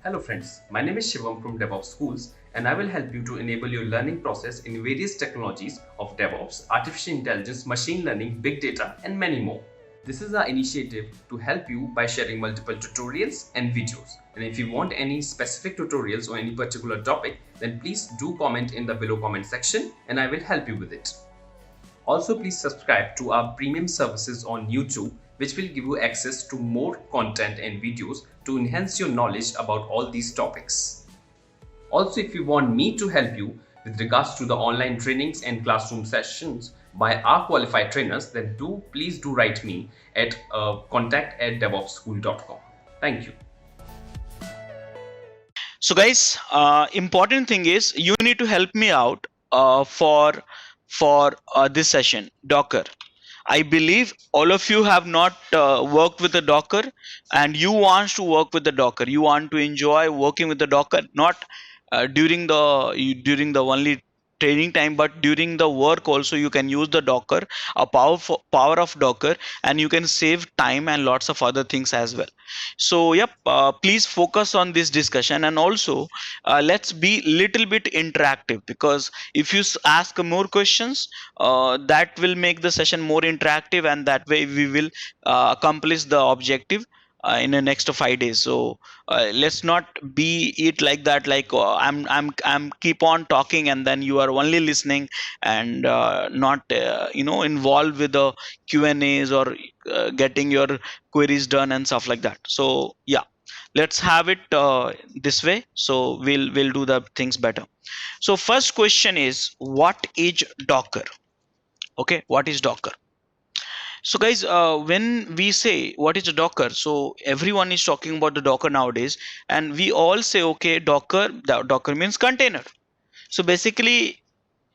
Hello friends, my name is Shivam from DevOps Schools and I will help you to enable your learning process in various technologies of DevOps, artificial intelligence, machine learning, big data and many more. This is our initiative to help you by sharing multiple tutorials and videos. And if you want any specific tutorials or any particular topic, then please do comment in the below comment section and I will help you with it. Also, please subscribe to our premium services on YouTube, which will give you access to more content and videos to enhance your knowledge about all these topics. Also, if you want me to help you with regards to the online trainings and classroom sessions by our qualified trainers, then please do write me at contact@devopsschool.com. Thank you. So guys, important thing is you need to help me out for this session, Docker. I believe all of you have not worked with the Docker, and you want to work with the Docker. You want to enjoy working with the Docker, not during the only training time, but during the work also you can use the Docker, a power of Docker, and you can save time and lots of other things as well. So yep, please focus on this discussion, and also let's be little bit interactive, because if you ask more questions, that will make the session more interactive, and that way we will accomplish the objective in the next 5 days. So let's not be it like that, like I'm keep on talking and then you are only listening and not involved with the Q and A's, or getting your queries done and stuff like that. So yeah, let's have it this way, so we'll do the things better. So first question is, what is Docker? Okay, what is Docker? So guys, when we say what is a Docker, so everyone is talking about the Docker nowadays, and we all say, okay, Docker means container. So basically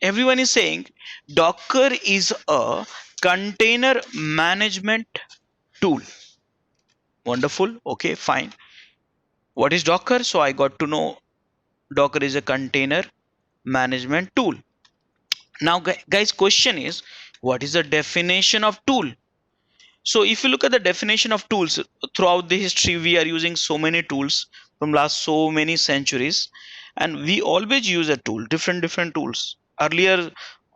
everyone is saying Docker is a container management tool. Wonderful. Okay, fine. What is Docker? So I got to know Docker is a container management tool. Now guys, question is, what is the definition of tool? So if you look at the definition of tools, throughout the history we are using so many tools from last so many centuries, and we always use a tool, different tools. Earlier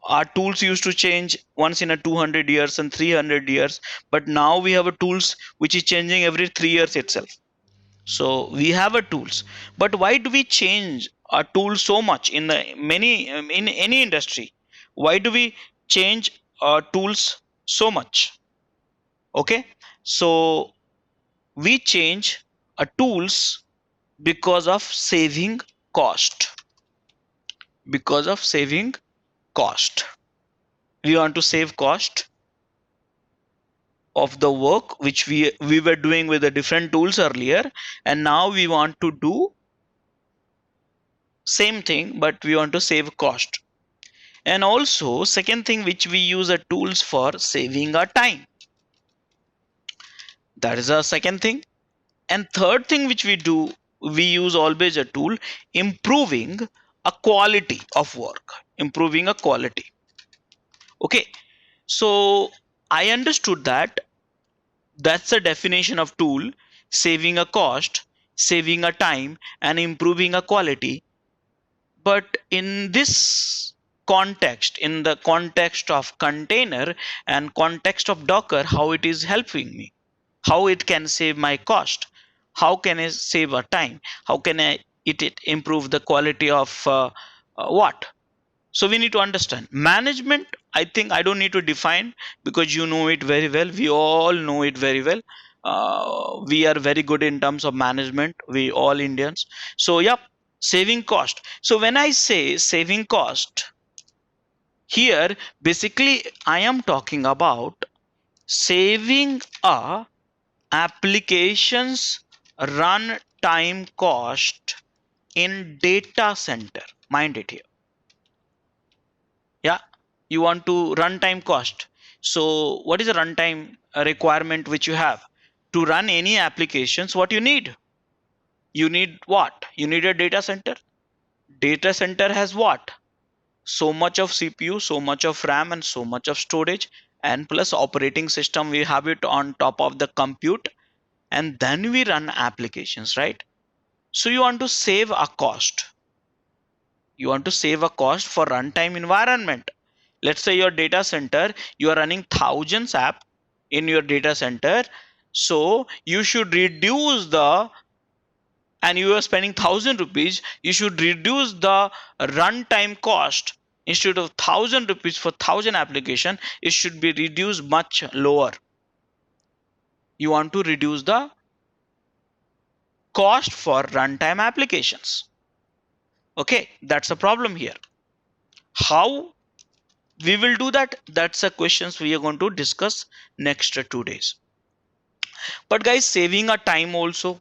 our tools used to change once in a 200 years and 300 years, but now we have a tools which is changing every 3 years itself. So we have a tools, but why do we change our tools so much in the many in any industry? Why do we change our tools so much? Okay, so we change tools because of saving cost. Because of saving cost, we want to save cost of the work which we were doing with the different tools earlier, and now we want to do same thing, but we want to save cost. And also second thing which we use are tools for saving our time. That is our second thing. And third thing which we do, we use always a tool, improving a quality of work. Improving a quality. Okay, so I understood that that's the definition of tool: saving a cost, saving a time, and improving a quality. But in this context, in the context of container and context of Docker, how it is helping me, how it can save my cost, how can I save a time, how can it improve the quality of what. So we need to understand management. I think I don't need to define, because you know it very well, we all know it very well. We are very good in terms of management, we all Indians. So yeah, saving cost. So when I say saving cost here, basically I am talking about saving a applications run time cost in data center. Mind it here. Yeah, you want to runtime cost. So what is the runtime requirement which you have to run any applications? What you need? You need what? You need a data center. Data center has what? So much of CPU, so much of RAM, and so much of storage, and plus operating system, we have it on top of the compute, and then we run applications, right? So you want to save a cost. You want to save a cost for runtime environment. Let's say your data center, you are running thousands app in your data center. So you should reduce the, and you are spending 1,000 rupees, you should reduce the runtime cost. Instead of 1,000 rupees for 1,000 application, it should be reduced much lower. You want to reduce the cost for runtime applications. Okay, that's a problem here. How we will do that? That's the questions we are going to discuss next 2 days. But guys, saving a time also.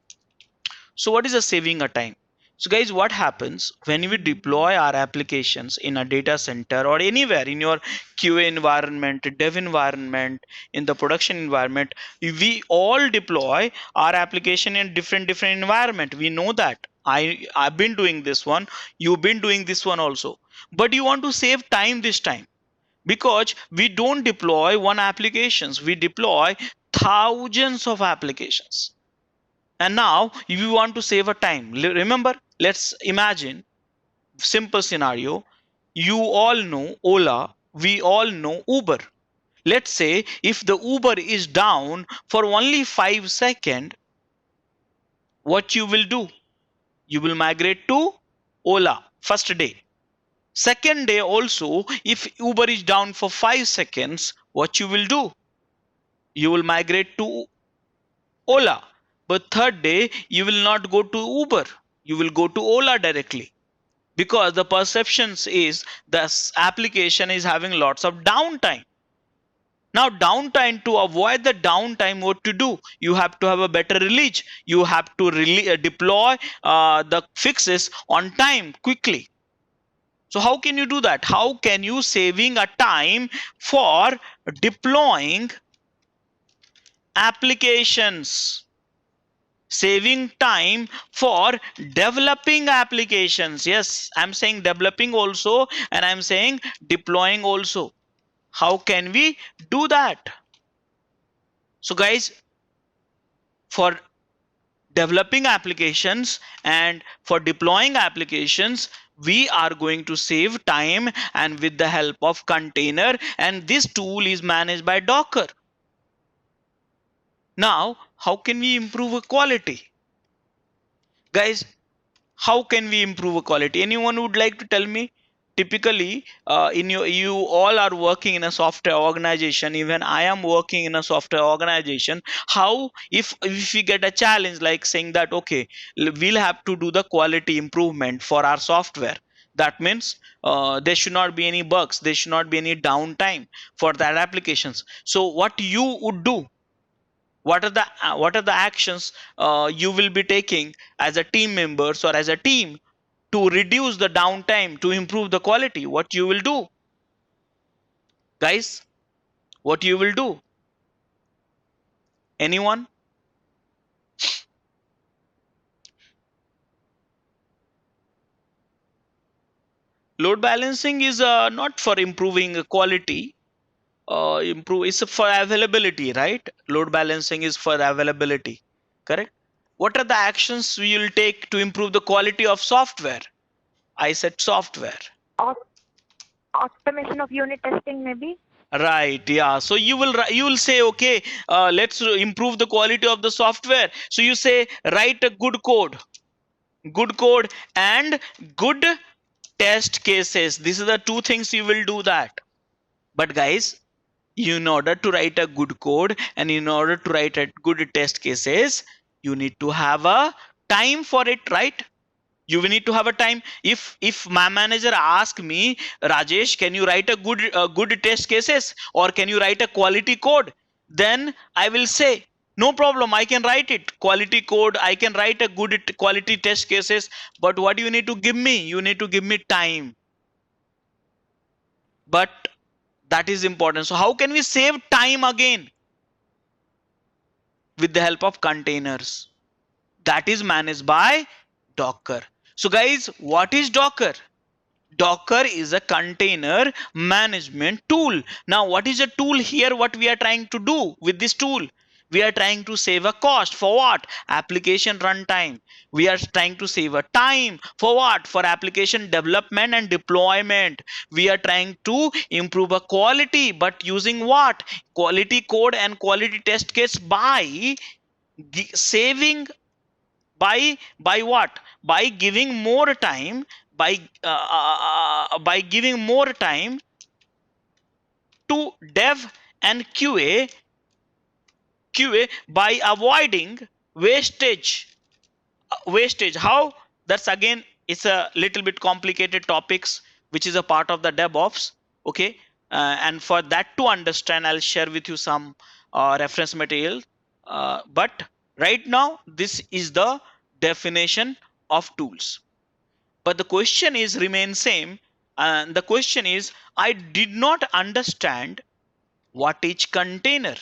So what is a saving a time? So guys, what happens when we deploy our applications in a data center or anywhere in your QA environment, dev environment, in the production environment, we all deploy our application in different environment. We know that. I've been doing this one. You've been doing this one also. But you want to save time this time, because we don't deploy one applications. We deploy thousands of applications. And now if you want to save a time, remember, let's imagine simple scenario. You all know Ola, we all know Uber. Let's say if the Uber is down for only 5 seconds, what you will do? You will migrate to Ola first day. Second day also, if Uber is down for 5 seconds, what you will do? You will migrate to Ola. But third day, you will not go to Uber. You will go to Ola directly, because the perceptions is this application is having lots of downtime. Now downtime, to avoid the downtime, what to do? You have to have a better release. You have to deploy the fixes on time quickly. So how can you do that? How can you saving a time for deploying applications? Saving time for developing applications. Yes, I'm saying developing also, and I'm saying deploying also. How can we do that? So guys, for developing applications and for deploying applications, we are going to save time, and with the help of container, and this tool is managed by Docker. Now, how can we improve quality? Guys, how can we improve quality? Anyone would like to tell me? Typically, you all are working in a software organization. Even I am working in a software organization. How, if we get a challenge like saying that, okay, we'll have to do the quality improvement for our software. That means there should not be any bugs. There should not be any downtime for that applications. So what you would do? What are the actions you will be taking as a team members or as a team to reduce the downtime, to improve the quality? What you will do, guys? What you will do? Anyone? Load balancing is not for improving quality. It's for availability, right? Load balancing is for availability, correct? What are the actions we will take to improve the quality of software? I said software. Automation of unit testing, maybe. Right, yeah. So you will say, okay, let's improve the quality of the software. So you say write a good code and good test cases. These are the two things you will do that. But guys, in order to write a good code and in order to write a good test cases, you need to have a time for it, right? You will need to have a time. If my manager asks me, Rajesh, can you write a good test cases, or can you write a quality code? Then I will say, no problem, I can write it. Quality code, I can write a good quality test cases. But what you need to give me? You need to give me time. But that is important. So how can we save time again? With the help of containers. That is managed by Docker. So guys, what is Docker? Docker is a container management tool. Now, what is a tool here? What we are trying to do with this tool? We are trying to save a cost for what? Application runtime. We are trying to save a time for what? For application development and deployment. We are trying to improve a quality, but using what? Quality code and quality test case by saving, by what? By giving more time, by giving more time to dev and QA by avoiding wastage. Wastage, how? That's again, it's a little bit complicated topics, which is a part of the DevOps. Okay, and for that to understand, I'll share with you some reference material. But right now, this is the definition of tools. But the question is remain same, and the question is, I did not understand what each container.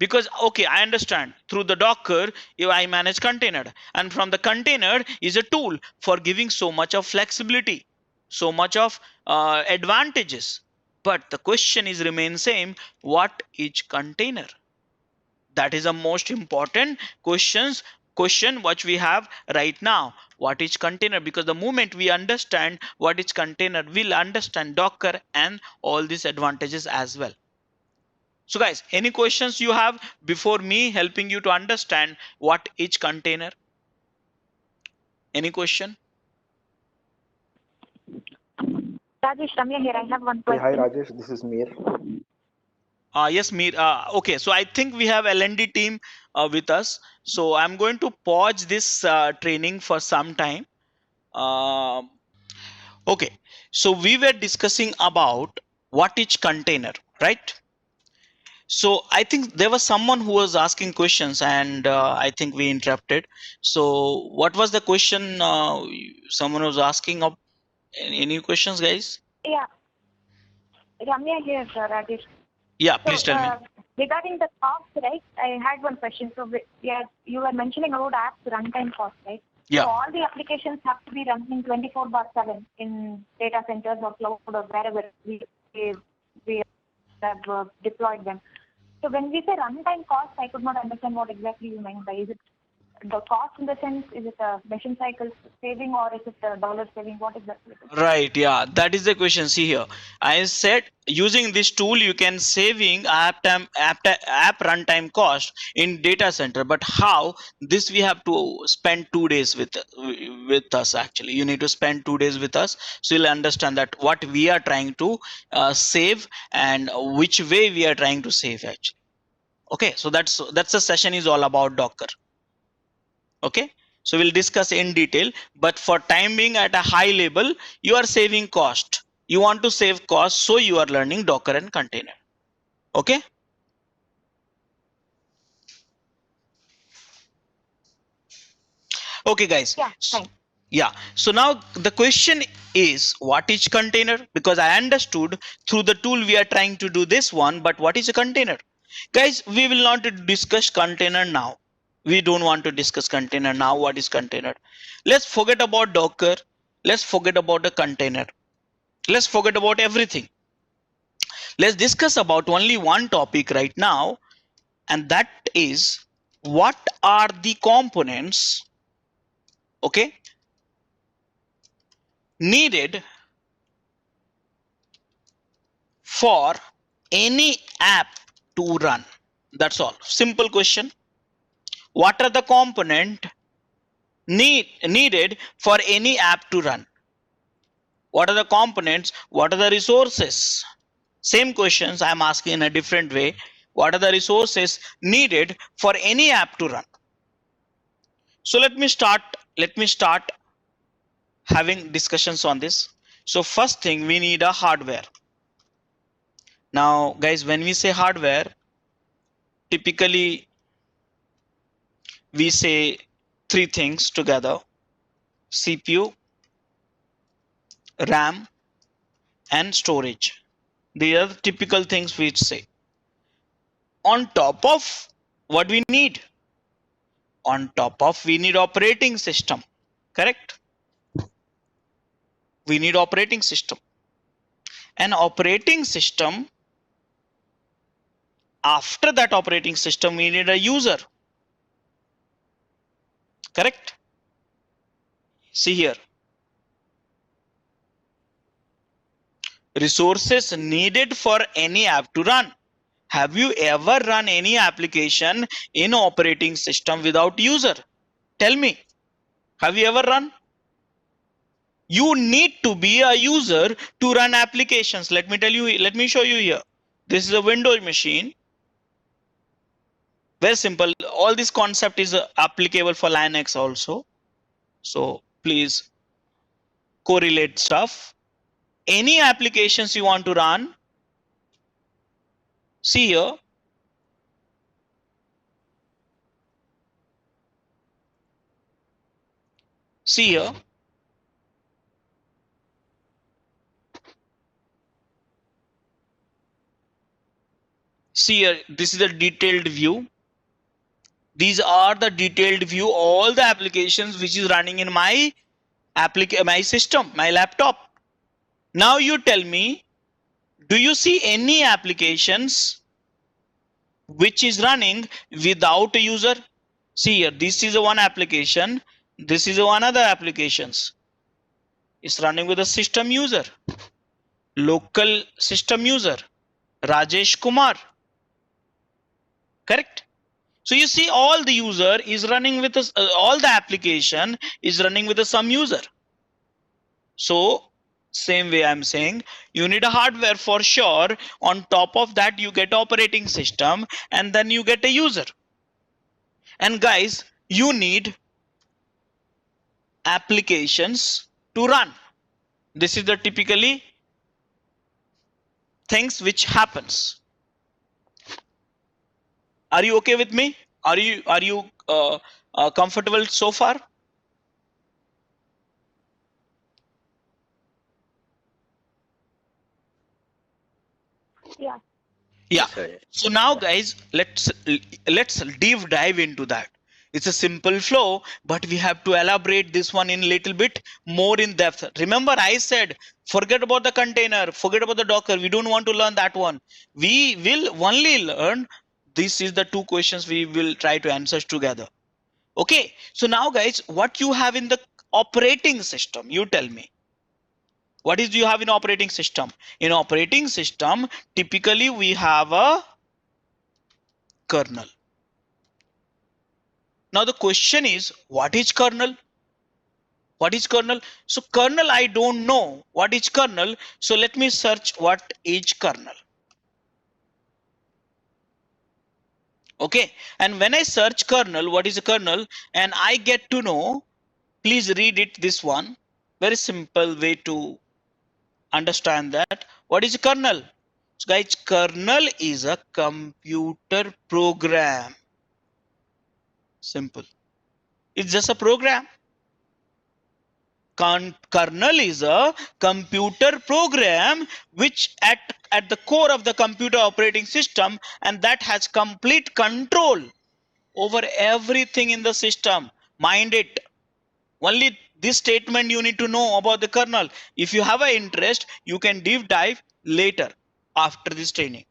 Because okay, I understand through the Docker I manage container, and from the container is a tool for giving so much of flexibility, so much of advantages. But the question is remain same, what each container? That is the most important question which we have right now. What is container? Because the moment we understand what is container, we'll understand Docker and all these advantages as well. So guys, any questions you have before me helping you to understand what each container? Any question? Rajesh, Ramya here. I have one Hey, hi question. Rajesh, this is Mir. Yes, Mir. Okay, so I think we have L&D team with us. So I'm going to pause this training for some time. Okay, so we were discussing about what each container, right? So I think there was someone who was asking questions, and I think we interrupted. So what was the question someone was asking? Of any questions, guys? Yeah, Ramya here, Rajesh. Yeah, So, please tell me. regarding the cost, right? I had one question. So, yeah, you were mentioning about apps runtime cost, right? Yeah. So, all the applications have to be running 24/7 in data centers or cloud or wherever we have deployed them. So, when we say runtime cost, I could not understand what exactly you meant by. Is it the cost in the sense, is it a machine cycle saving or is it a dollar saving? What is that? Right, yeah, that is the question. See here, I said using this tool you can saving app runtime cost in data center. But how? This we have to spend 2 days with us. Actually, you need to spend 2 days with us, so you'll understand that what we are trying to save and which way we are trying to save actually. Okay, so that's the session is all about Docker. Okay, so we'll discuss in detail, but for time being at a high level, you are saving cost. You want to save cost, so you are learning Docker and container. Okay. Okay, guys. Yeah, fine. Yeah, so now the question is what is container? Because I understood through the tool we are trying to do this one, but what is a container? Guys, we will not discuss container now. We don't want to discuss container now. What is container? Let's forget about Docker. Let's forget about the container. Let's forget about everything. Let's discuss about only one topic right now, and that is what are the components, okay, needed for any app to run. That's all. Simple question. What are the component needed for any app to run? What are the components? What are the resources? Same questions I'm asking in a different way. What are the resources needed for any app to run? So let me start having discussions on this. So first thing, we need a hardware. Now guys, when we say hardware, typically we say three things together: CPU, RAM, and storage. These are the typical things we say. On top of what we need? On top of we need operating system, correct? We need operating system. An operating system after that operating system, we need a user. Correct? See here. Resources needed for any app to run. Have you ever run any application in operating system without user? Tell me. Have you ever run? You need to be a user to run applications. Let me tell you, let me show you here. This is a Windows machine. Very simple. All this concept is applicable for Linux also. So please correlate stuff. Any applications you want to run, see here. See here. See here, this is a detailed view. These are the detailed view, all the applications which is running in my system, my laptop. Now you tell me, do you see any applications which is running without a user? See here, this is a one application. This is one other applications. It's running with a system user, local system user, Rajesh Kumar. Correct? So you see all the user is running with us, all the application is running with some user. So same way I'm saying, you need a hardware for sure. On top of that, you get operating system and then you get a user. And guys, you need applications to run. This is the typically things which happens. Are you okay with me? Are you comfortable so far? Yeah. Yeah. So now guys, let's deep dive into that. It's a simple flow, but we have to elaborate this one in little bit more in depth. Remember I said, forget about the container, forget about the Docker. We don't want to learn that one. We will only learn, this is the two questions we will try to answer together. Okay. So now guys, what you have in the operating system, you tell me. What is you have in operating system? In operating system, typically we have a kernel. Now the question is, what is kernel? What is kernel? So kernel, I don't know what is kernel. So let me search what is kernel. Okay. And when I search kernel, what is a kernel? And I get to know, please read it, this one. Very simple way to understand that. What is a kernel? So guys, kernel is a computer program. Simple. It's just a program. Kernel is a computer program which at the core of the computer operating system, and that has complete control over everything in the system. Mind it. Only this statement you need to know about the kernel. If you have an interest, you can deep dive later after this training.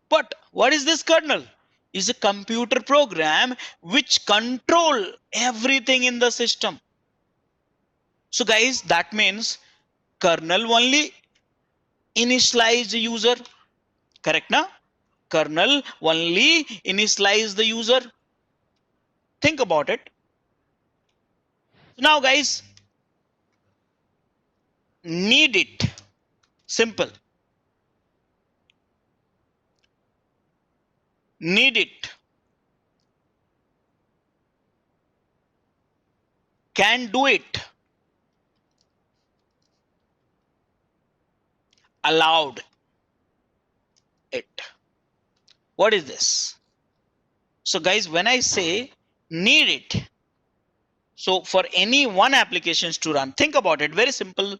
But what is this kernel? Is a computer program which control everything in the system. So guys, that means kernel only initialize the user. Correct na? Kernel only initialize the user. Think about it. Now guys, need it. Simple. Need it. Can do it. Allowed it. What is this? So guys, when I say need it, so for any one applications to run, think about it, very simple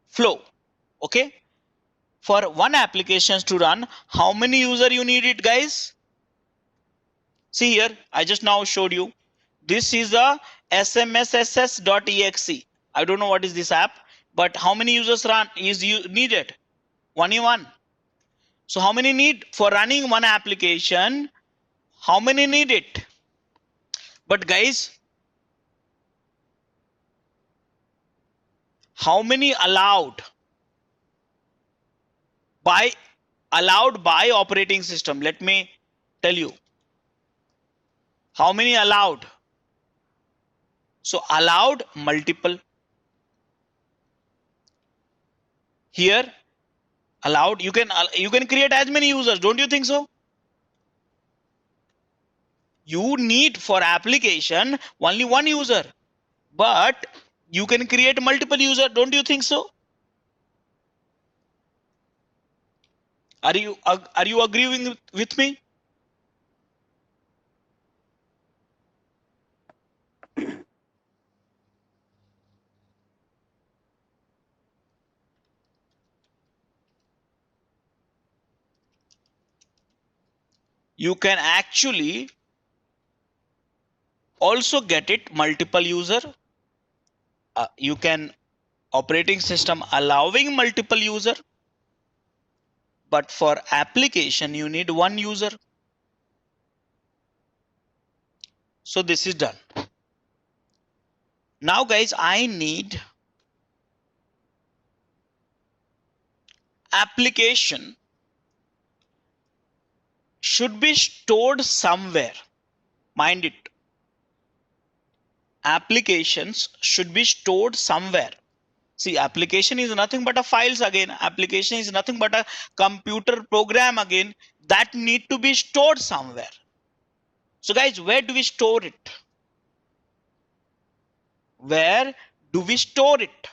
flow. Okay. For one applications to run, how many user you need it, guys? See here, I just now showed you. This is a smsss.exe. I don't know what is this app, but how many users run is you needed? Only one. So how many need for running one application? How many need it? But guys, how many allowed by operating system? Let me tell you. How many allowed? So allowed multiple. Here allowed, you can create as many users, don't you think so? You need for application only one user, but you can create multiple user, don't you think so? Are you agreeing with me? You can actually also get it multiple user. You can operating system allowing multiple user, but for application you need one user. So this is done. Now guys, I need application should be stored somewhere. Mind it. Applications should be stored somewhere. See, application is nothing but a files again. Application is nothing but a computer program again that need to be stored somewhere. So guys, where do we store it? Where do we store it?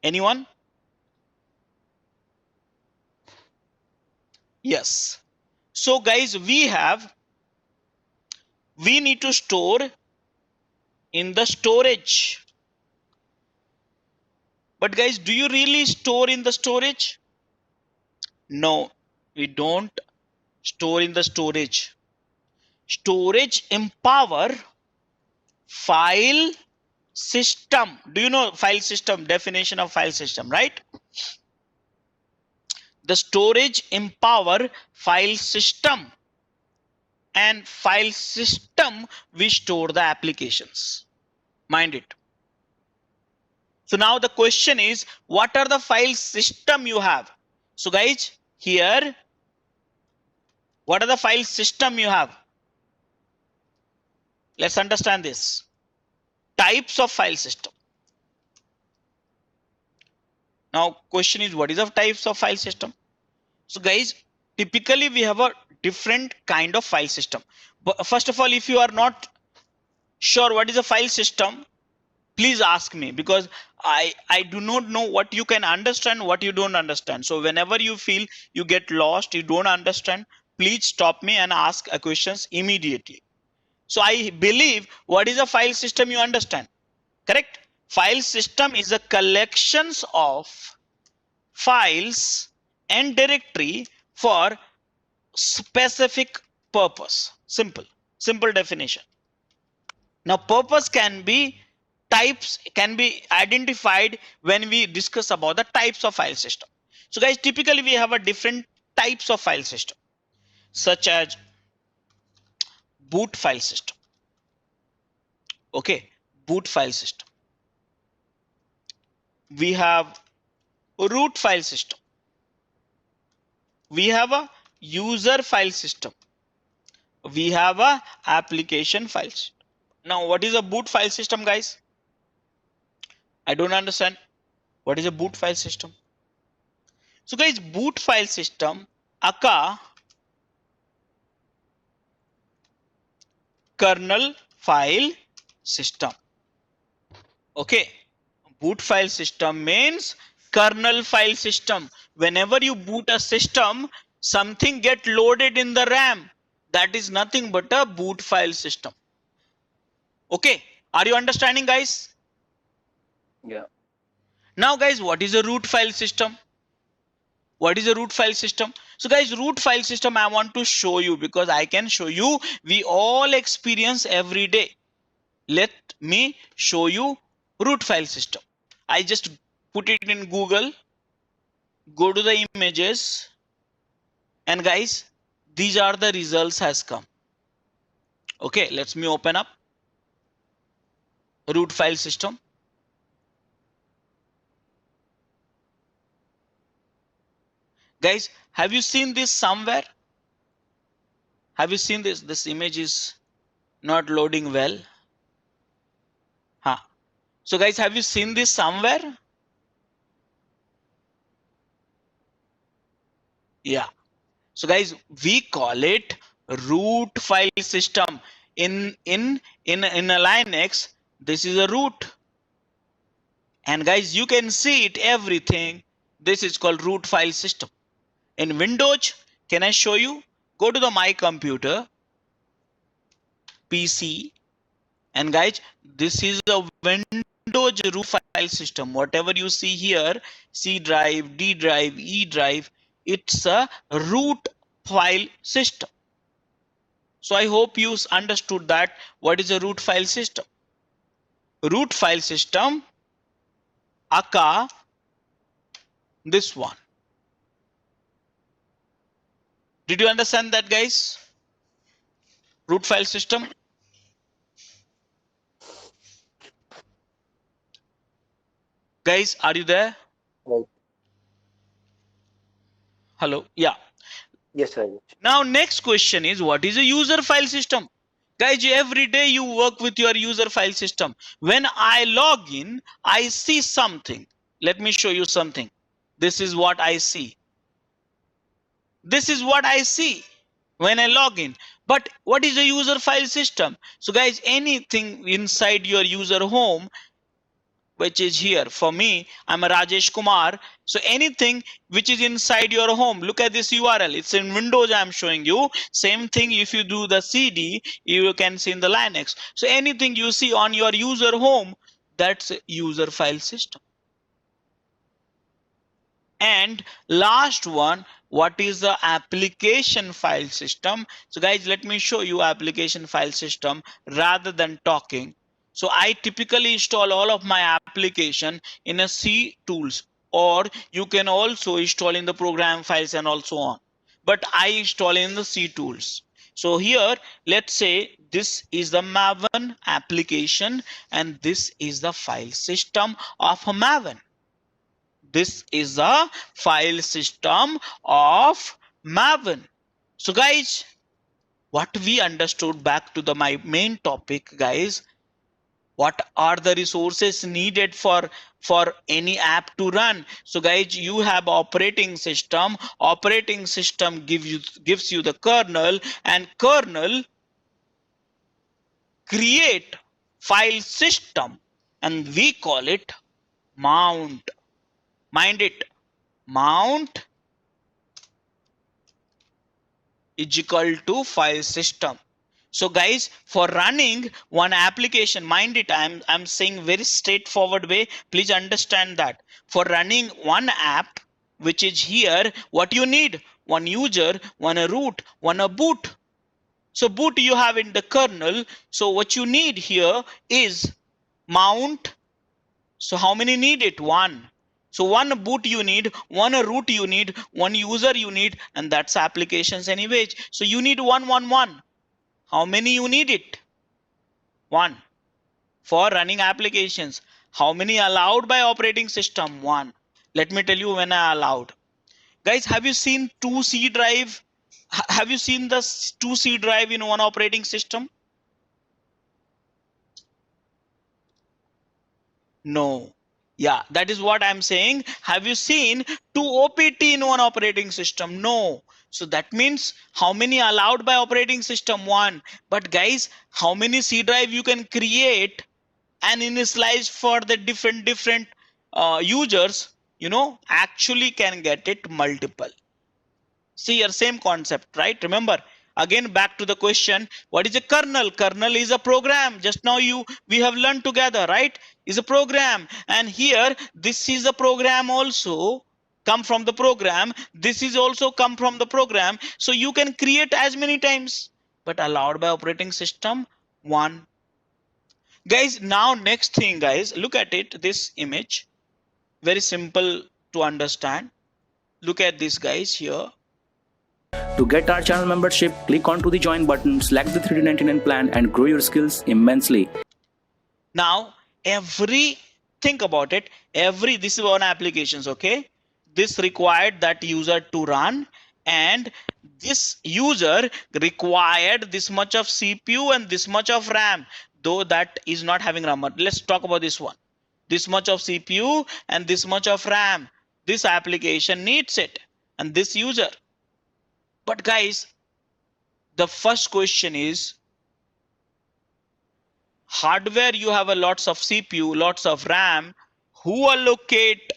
Anyone? Yes. So guys, we need to store in the storage. But guys, do you really store in the storage? No, we don't store in the storage. Storage empower file system. Do you know file system, definition of file system, right? The storage empower file system, and file system we store the applications. Mind it. So now the question is, what are the file system you have? So guys, here, what are the file system you have? Let's understand this. Types of file system. Now question is, what is the types of file system? So guys, typically we have a different kind of file system. But first of all, if you are not sure what is a file system, please ask me, because I do not know what you can understand, what you don't understand. So whenever you feel you get lost, you don't understand, please stop me and ask a questions immediately. So I believe what is a file system you understand, correct? File system is a collections of files and directory for specific purpose. Simple definition. Now purpose can be types, can be identified when we discuss about the types of file system. So guys, typically we have a different types of file system, such as boot file system. Okay, boot file system. We have root file system. We have a user file system. We have a application file system. Now what is a boot file system, guys? I don't understand. What is a boot file system? So guys, boot file system aka kernel file system. Okay, boot file system means kernel file system. Whenever you boot a system, something get loaded in the RAM. That is nothing but a boot file system. Okay, are you understanding, guys? Yeah. Now guys, what is a root file system? What is a root file system? So guys, root file system I want to show you, because I can show you, we all experience every day. Let me show you root file system. I just put it in Google. Go to the images, and guys, these are the results has come. Okay, let's me open up root file system. Guys, have you seen this somewhere? Have you seen this? This image is not loading well. Huh. So guys, have you seen this somewhere? Yeah. So guys, we call it root file system. In a Linux, this is a root. And guys, you can see it everything. This is called root file system. In Windows, can I show you? Go to the My Computer, PC, and guys, this is a Windows root file system. Whatever you see here, C drive, D drive, E drive, it's a root file system. So I hope you understood that what is a root file system. Root file system, aka this one. Did you understand that, guys? Root file system. Guys, are you there? Right. Hello. Yeah. Yes, Rajesh. Now next question is, what is a user file system? Guys, every day you work with your user file system. When I log in, I see something. Let me show you something. This is what I see. This is what I see when I log in. But what is a user file system? So guys, anything inside your user home, which is here for me, I'm a Rajesh Kumar. So anything which is inside your home, look at this URL. It's in Windows. I'm showing you. Same thing if you do the CD, you can see in the Linux. So anything you see on your user home, that's a user file system. And last one, what is the application file system? So guys, let me show you application file system rather than talking. So I typically install all of my application in a C tools, or you can also install in the program files and also on. But I install in the C tools. So here, let's say this is the Maven application and this is the file system of Maven. This is a file system of Maven. So guys, what we understood, back to my main topic, guys, what are the resources needed for any app to run? So guys, you have operating system. Operating system gives you the kernel, and kernel create file system, and we call it mount. Mind it, mount is equal to file system. So guys, for running one application, mind it, I'm saying very straightforward way, please understand that. For running one app, which is here, what you need? One user, one a root, one a boot. So boot you have in the kernel. So what you need here is mount. So how many need it? One. So one boot you need, one root you need, one user you need, and that's applications anyways. So you need one. How many you need it? One. For running applications. How many allowed by operating system? One. Let me tell you when I allowed. Guys, have you seen 2C drive? Have you seen the 2C drive in one operating system? No. Yeah, that is what I'm saying. Have you seen 2 OPT in one operating system? No. So that means how many allowed by operating system? One. But guys, how many C drive you can create and initialize for the different users, actually can get it multiple. See your same concept, right? Remember, again back to the question, what is a kernel? Kernel is a program. Just now we have learned together, right? Is a program. And here this is a program also come from the program. This is also come from the program. So you can create as many times, but allowed by operating system, one. Guys, now next thing, guys, look at it, this image, very simple to understand. Look at this, guys, here. To get our channel membership, click onto the join button, select the 3D99 plan and grow your skills immensely. Now, think about it, this is one applications, okay? This required that user to run, and this user required this much of CPU and this much of RAM, though that is not having RAM. Let's talk about this one. This much of CPU and this much of RAM. This application needs it, and this user. But guys, the first question is, hardware you have a lots of CPU, lots of RAM, who allocate,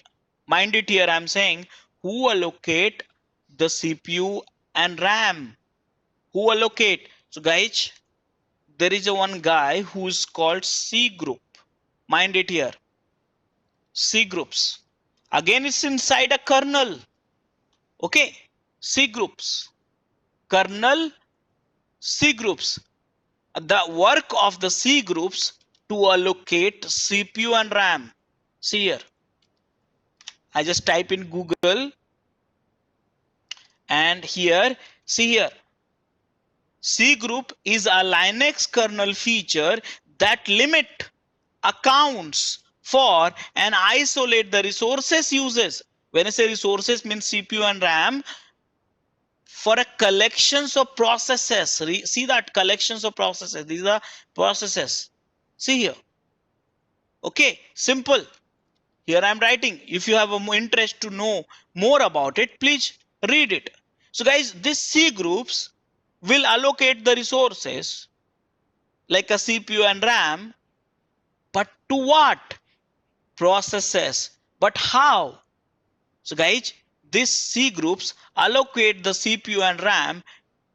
mind it here, I'm saying, who allocate the CPU and RAM? Who allocate? So guys, there is a one guy who's called C group. Mind it here. C groups. Again, it's inside a kernel. Okay. C groups. Kernel, C groups. The work of the C groups to allocate CPU and RAM. See here. I just type in Google, and here, see here. C group is a Linux kernel feature that limit, accounts for and isolate the resources uses. When I say resources, means CPU and RAM, for a collections of processes. See that, collections of processes. These are processes. See here. Okay, simple. Here I am writing. If you have a interest to know more about it, please read it. So guys, these C groups will allocate the resources like a CPU and RAM, but to what? Processes. But how? So guys, these C groups allocate the CPU and RAM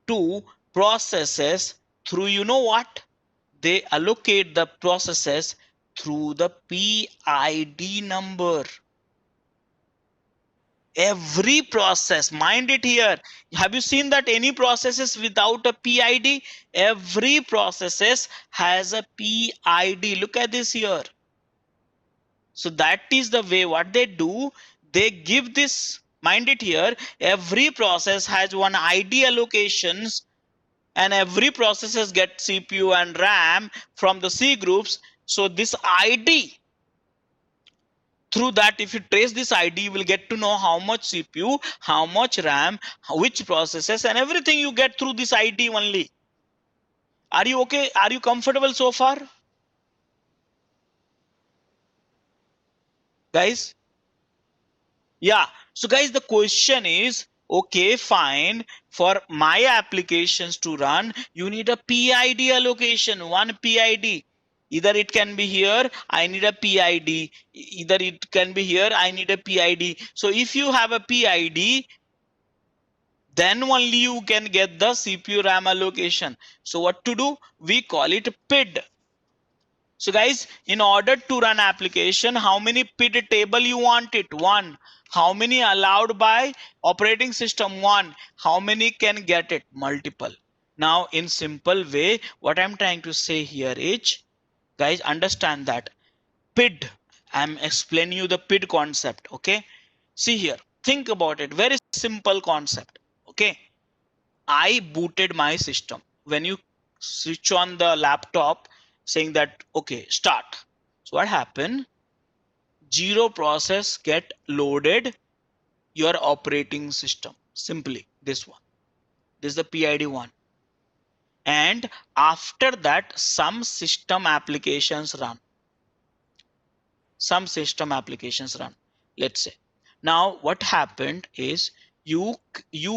to processes through, you know what? They allocate the processes through the PID number. Every process, mind it here. Have you seen that any processes without a PID? Every processes has a PID. Look at this here. So that is the way what they do. They give this, mind it here, every process has one ID allocations, and every processes get CPU and RAM from the C groups. So this ID, through that, if you trace this ID, you will get to know how much CPU, how much RAM, which processes, and everything you get through this ID only. Are you okay? Are you comfortable so far? Guys? Yeah. So guys, the question is, okay, fine. For my applications to run, you need a PID allocation, one PID. Either it can be here, I need a PID. Either it can be here, I need a PID. So if you have a PID, then only you can get the CPU RAM allocation. So what to do? We call it PID. So guys, in order to run application, how many PID table you want it? One. How many allowed by operating system? One. How many can get it? Multiple. Now in simple way, what I'm trying to say here is, guys, understand that PID, I'm explaining you the PID concept. Okay, see here, think about it, very simple concept. Okay, I booted my system. When you switch on the laptop saying that okay, start, so what happened? Zero process get loaded your operating system. Simply this one, this is the PID one. And after that, some system applications run. Some system applications run. Let's say now what happened is, you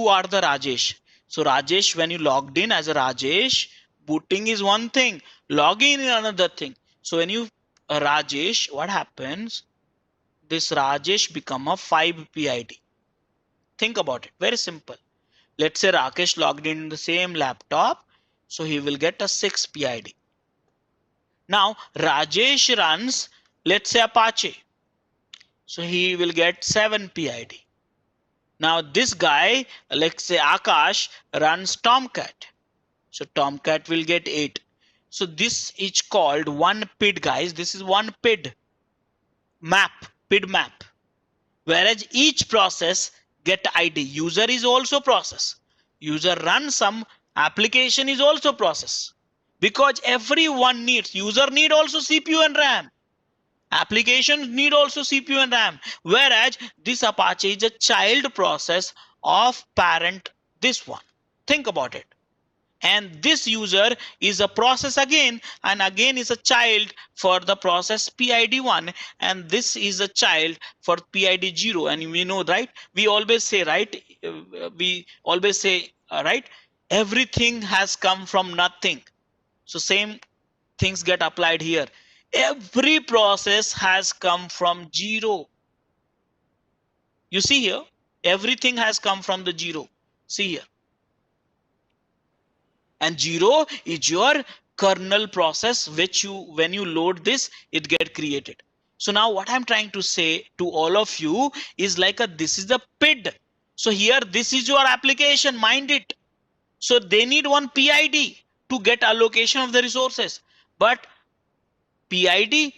are the Rajesh. So Rajesh, when you logged in as a Rajesh, booting is one thing, logging is another thing. So when you Rajesh, what happens? This Rajesh become a 5 PID. Think about it, very simple. Let's say Rakesh logged in the same laptop, so he will get a 6 PID. Now Rajesh runs, let's say Apache, so he will get 7 PID. Now this guy, let's say Akash, runs Tomcat, so Tomcat will get 8. So this is called one PID, guys. This is one PID map, PID map. Whereas each process get ID. User is also process. User run some application is also process, because everyone needs, user need also CPU and RAM. Applications need also CPU and RAM. Whereas this Apache is a child process of parent this one. Think about it. And this user is a process again, and again is a child for the process PID1, and this is a child for PID0. And we know, right? We always say, right? Right? Everything has come from nothing. So same things get applied here. Every process has come from zero. You see here, everything has come from the zero. See here. And zero is your kernel process, which when you load this, it get created. So now what I'm trying to say to all of you is like this is the PID. So here, this is your application, mind it. So they need one PID to get allocation of the resources. But PID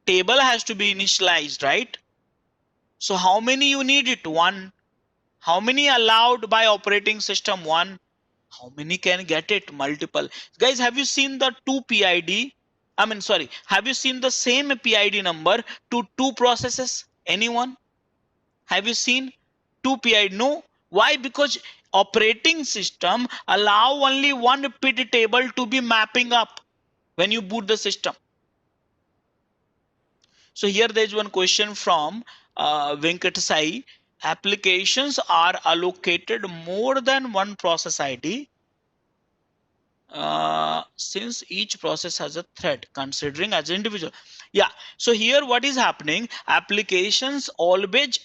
table has to be initialized, right? So how many you need it? One. How many allowed by operating system? One. How many can get it? Multiple. Guys, have you seen the two PID? Have you seen the same PID number to two processes? Anyone? Have you seen two PID? No. Why? Because operating system allow only one PID table to be mapping up when you boot the system. So here there is one question from Venkat Sai. Applications are allocated more than one process ID since each process has a thread, considering as an individual. Yeah, so here what is happening, applications always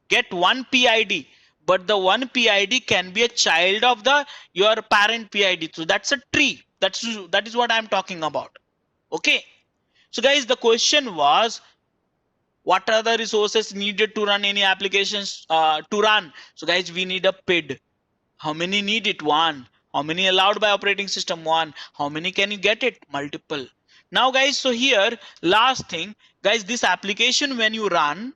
get one PID, but the one PID can be a child of your parent PID. So that's a tree. That is what I'm talking about. Okay, so guys, the question was, what are the resources needed to run any applications to run? So guys, we need a PID. How many need it? One. How many allowed by operating system? One. How many can you get it? Multiple. Now guys, so here, last thing, guys, this application when you run,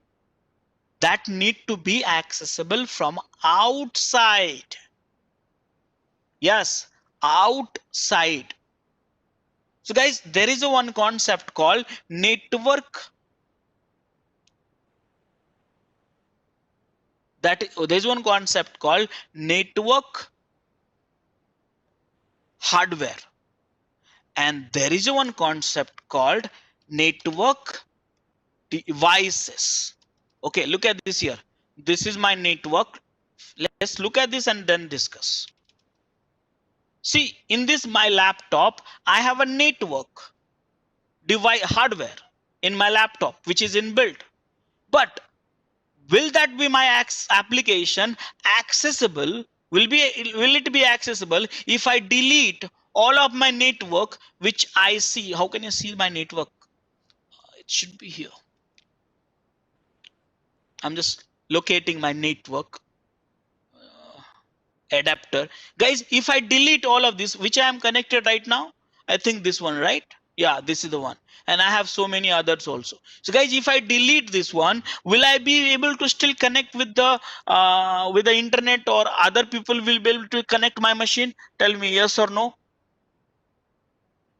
that need to be accessible from outside. Yes, outside. So guys, there is one concept called network. There's one concept called network hardware, and there is one concept called network devices. Okay, look at this here. This is my network. Let's look at this and then discuss. See, in this my laptop, I have a network device hardware in my laptop, which is inbuilt. But will that be my application accessible? Will it be accessible if I delete all of my network which I see? How can you see my network? It should be here. I'm just locating my network adapter. Guys, if I delete all of this, which I am connected right now, I think this one, right? Yeah, this is the one. And I have so many others also. So guys, if I delete this one, will I be able to still connect with the internet, or other people will be able to connect my machine? Tell me yes or no.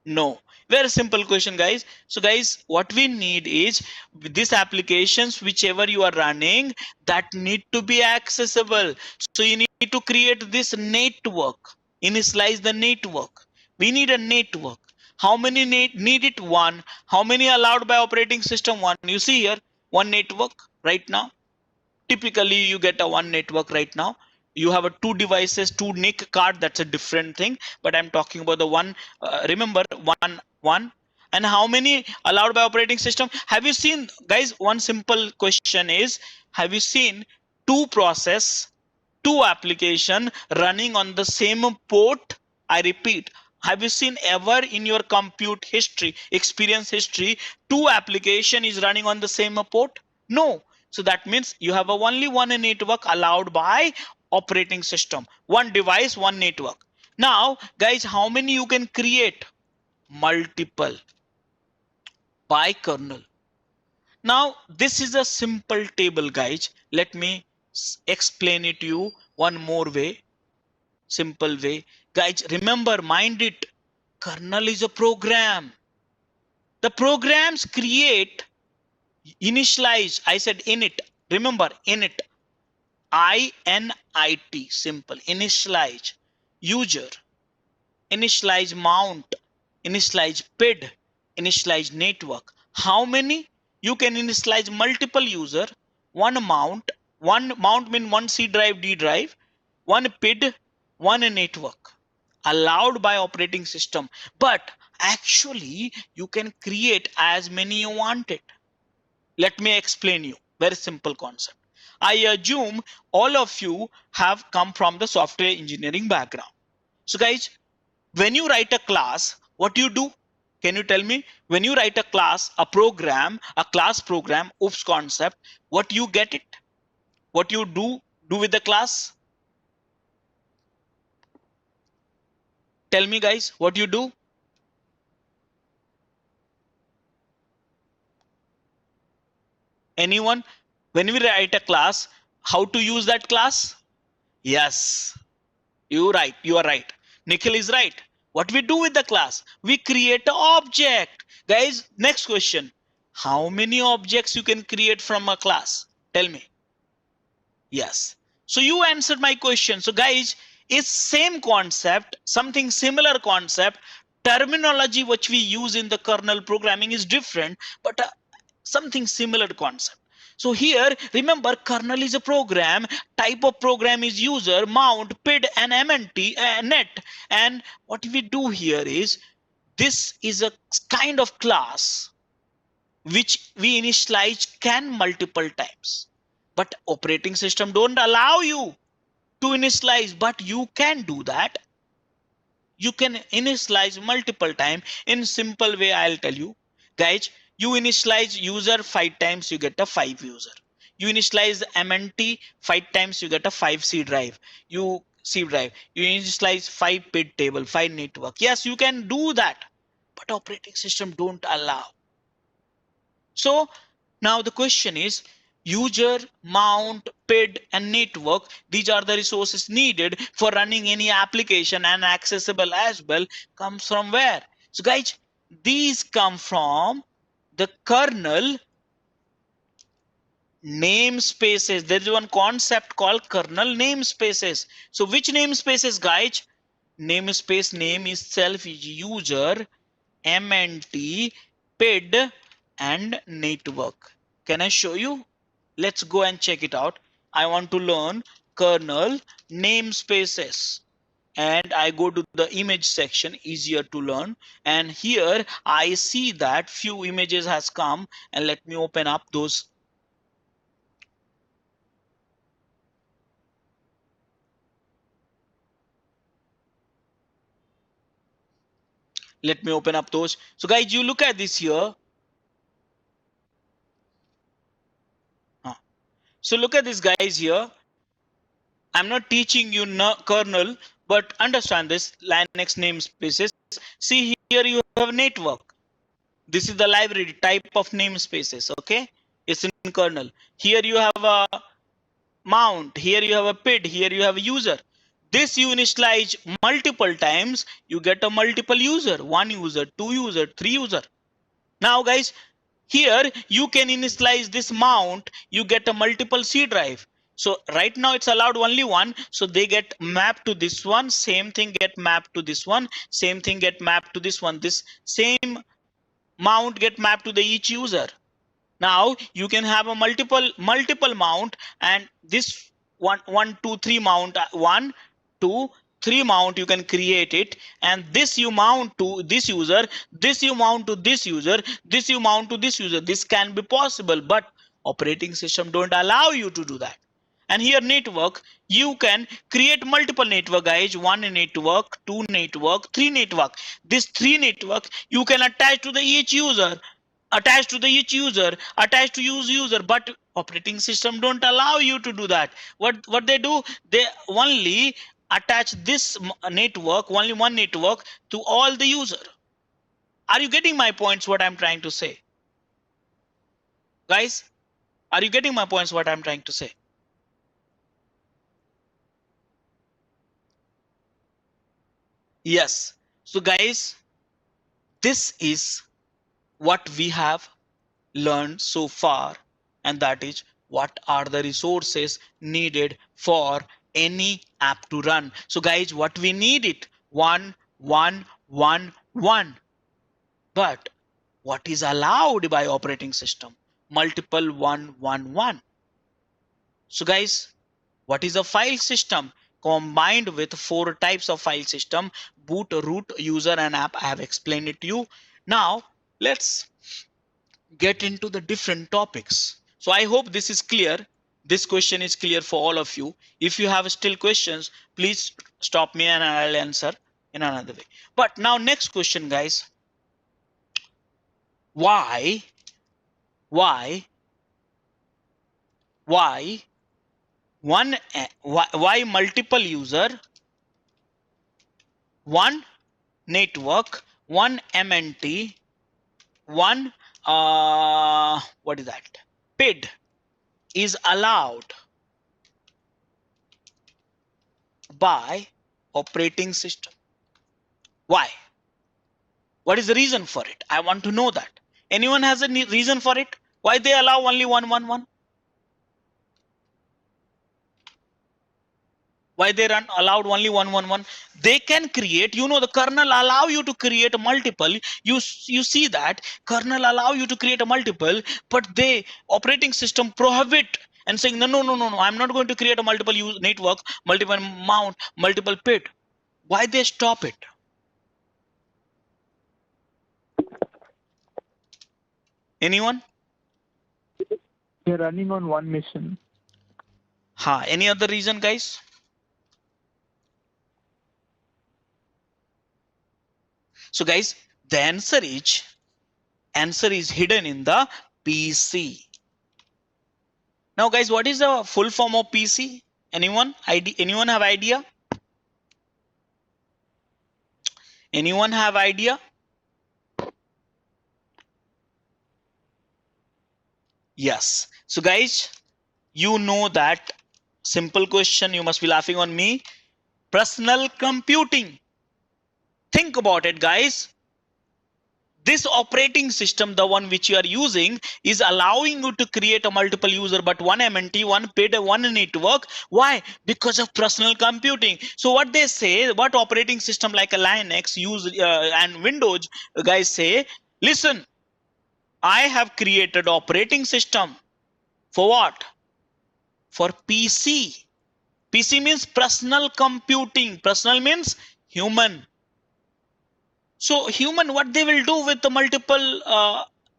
No. Very simple question, guys. So guys, what we need is these applications, whichever you are running, that need to be accessible. So you need to create this network, initialize the network. We need a network. How many need it? One. How many allowed by operating system? One. You see here, one network right now. Typically you get a one network right now. You have a two devices, two NIC card, that's a different thing, but I'm talking about the one. Remember, one. And how many allowed by operating system? Have you seen, guys, one simple question is, have you seen two process, two application running on the same port? I repeat, have you seen ever in your compute history, experience history, two application is running on the same port? No. So that means you have only one network allowed by operating system. One device, one network. Now, guys, how many you can create? Multiple by kernel. Now, this is a simple table, guys. Let me explain it to you one more way, simple way. Guys, remember, mind it. Kernel is a program. The programs create, initialize. I said init. Remember, init. INIT, simple. Initialize user, initialize mount, initialize PID, initialize network. How many? You can initialize multiple user, one mount mean one C drive, D drive, one PID, one network, allowed by operating system. But actually you can create as many you want it. Let me explain you. Very simple concept. I assume all of you have come from the software engineering background. So guys, when you write a class, what you do? Can you tell me? When you write a class, a program, a class program, OOPS concept, what you get it? What you do with the class? Tell me guys, what you do? Anyone? When we write a class, how to use that class? Yes, you are right. Nikhil is right. What we do with the class? We create an object. Guys, next question. How many objects you can create from a class? Tell me. Yes. So you answered my question. So guys, it's same concept, something similar concept. Terminology which we use in the kernel programming is different, but something similar concept. So here, remember, kernel is a program. Type of program is user, mount, PID, and MNT, net. And what we do here is, this is a kind of class which we initialize can multiple times. But operating system don't allow you to initialize, but you can do that. You can initialize multiple times. In simple way, I'll tell you. Guys, you initialize user 5 times, you get a 5 user. You initialize MNT 5 times, you get a 5 C drive. You initialize 5 PID table, 5 network. Yes, you can do that, but operating system don't allow. So now the question is, user, mount, PID, and network, these are the resources needed for running any application, and accessible as well, comes from where? So guys, these come from the kernel namespaces. There is one concept called kernel namespaces. So which namespaces, guys? Namespace name itself is user, MNT, PID, and network. Can I show you? Let's go and check it out. I want to learn kernel namespaces. And I go to the image section, easier to learn. And here I see that few images has come, and let me open up those. Let me open up those. So guys, you look at this here. So look at this guys here. I'm not teaching you kernel, but understand this Linux namespaces. See here you have network. This is the library type of namespaces. Okay, it's in kernel. Here you have a mount. Here you have a PID. Here you have a user. This you initialize multiple times, you get a multiple user. 1 user, 2 user, 3 user. Now guys, here you can initialize this mount, you get a multiple C drive. So right now it's allowed only one, so they get mapped to this one, same thing get mapped to this one, same thing get mapped to this one, this same mount get mapped to the each user. Now you can have a multiple mount, and this 1 2 3 mount, 1 2 3 mount you can create it, and this you mount to this user, this you mount to this user, this you mount to this user. This can be possible, but operating system don't allow you to do that. And here network, you can create multiple network, guys. 1 network, 2 network, 3 network. This 3 network you can attach to the each user, attach to user, but operating system don't allow you to do that. What they do, they only attach this network, only one network, to all the user. Are you getting my points, what I'm trying to say? Guys, are you getting my points, what I'm trying to say? Yes. So guys, this is what we have learned so far, and that is what are the resources needed for any app to run. So guys, what we need it, one. But what is allowed by operating system? Multiple 111. So guys, what is a file system? Combined with 4 types of file system: boot, root, user, and app. I have explained it to you. Now let's get into the different topics. So I hope this is clear. This question is clear for all of you. If you have still questions, please stop me and I'll answer in another way. But now next question, guys. Why why one why multiple user, one network, one MNT, one what is that, PID is allowed by operating system? Why? What is the reason for it? I want to know that. Anyone has a reason for it? Why they allow only 111? Why they run allowed only 111? They can create, you know, the kernel allow you to create a multiple. You see that kernel allow you to create a multiple, but they operating system prohibit and saying no, I'm not going to create a multiple use network, multiple mount, multiple PID. Why they stop it? Anyone? You're running on one mission. Any other reason, guys? So guys, the answer is hidden in the PC. Now guys, what is the full form of PC? Anyone have idea? Anyone have idea? Yes. So guys, you know that simple question, you must be laughing on me. Personal computing. Think about it, guys. This operating system, the one which you are using, is allowing you to create a multiple user, but one MNT, one PID, one network. Why? Because of personal computing. So what they say, what operating system like a Linux use and Windows guys say, listen, I have created operating system for what? For PC. PC means personal computing. Personal means human. So human, what they will do with the multiple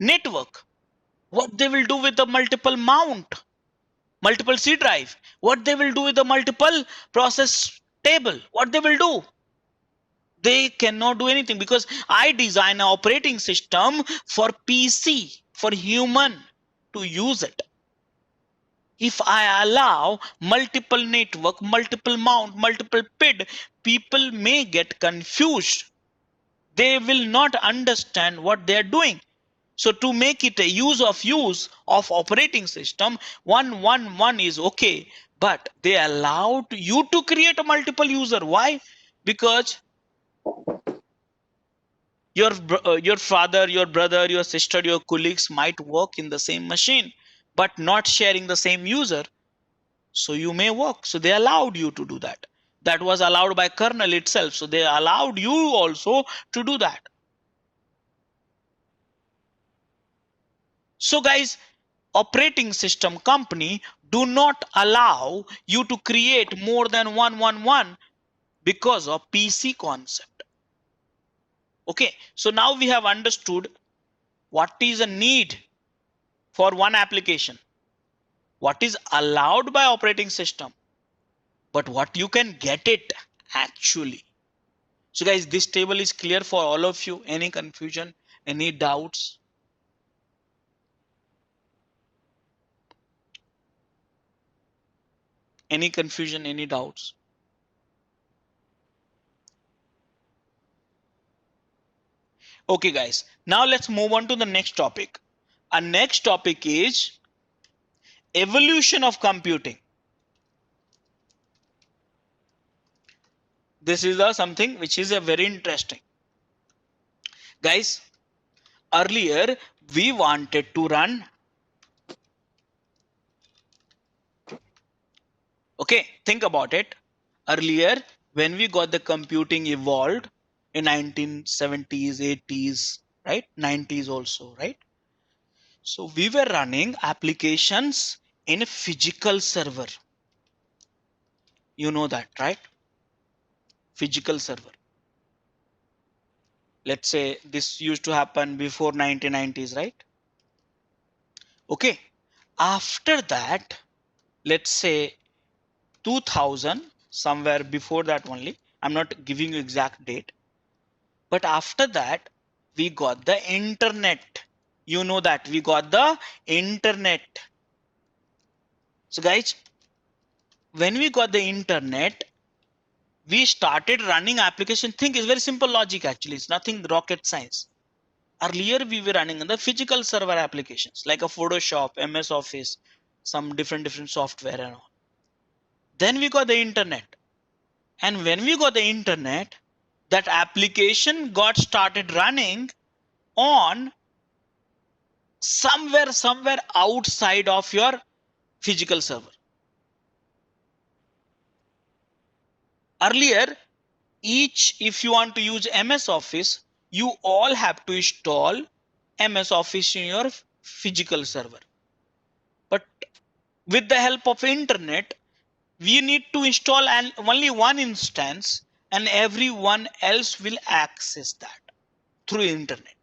network? What they will do with the multiple mount? Multiple C drive? What they will do with the multiple process table? What they will do? They cannot do anything, because I design an operating system for PC, for human to use it. If I allow multiple network, multiple mount, multiple PID, people may get confused. They will not understand what they are doing. So to make it a use of operating system, 111 is okay, but they allowed you to create a multiple user. Why? Because your father, your brother, your sister, your colleagues might work in the same machine, but not sharing the same user. So you may work. So they allowed you to do that. That was allowed by kernel itself. So they allowed you also to do that. So guys, operating system company do not allow you to create more than 111 because of PC concept. Okay, so now we have understood what is a need for one application, what is allowed by operating system, but what you can get it actually. So guys, this table is clear for all of you. Any confusion, any doubts? Any confusion, any doubts? Okay guys, now let's move on to the next topic. Our next topic is evolution of computing. This is the something which is a very interesting. Guys, earlier we wanted to run. Okay, think about it. Earlier, when we got the computing evolved in 1970s, 80s, right? 90s also, right? So we were running applications in a physical server. You know that, right? Physical server. Let's say this used to happen before 1990s, right? Okay. After that, let's say 2000, somewhere before that only. I'm not giving you exact date. But after that, we got the internet. You know that we got the internet. So guys, when we got the internet, we started running application. Think it's very simple logic actually. It's nothing rocket science. Earlier we were running on the physical server applications like a Photoshop, MS Office, some different software and all. Then we got the internet. And when we got the internet, that application got started running on somewhere outside of your physical server. Earlier, if you want to use MS Office, you all have to install MS Office in your physical server. But with the help of internet, we need to install only one instance and everyone else will access that through internet.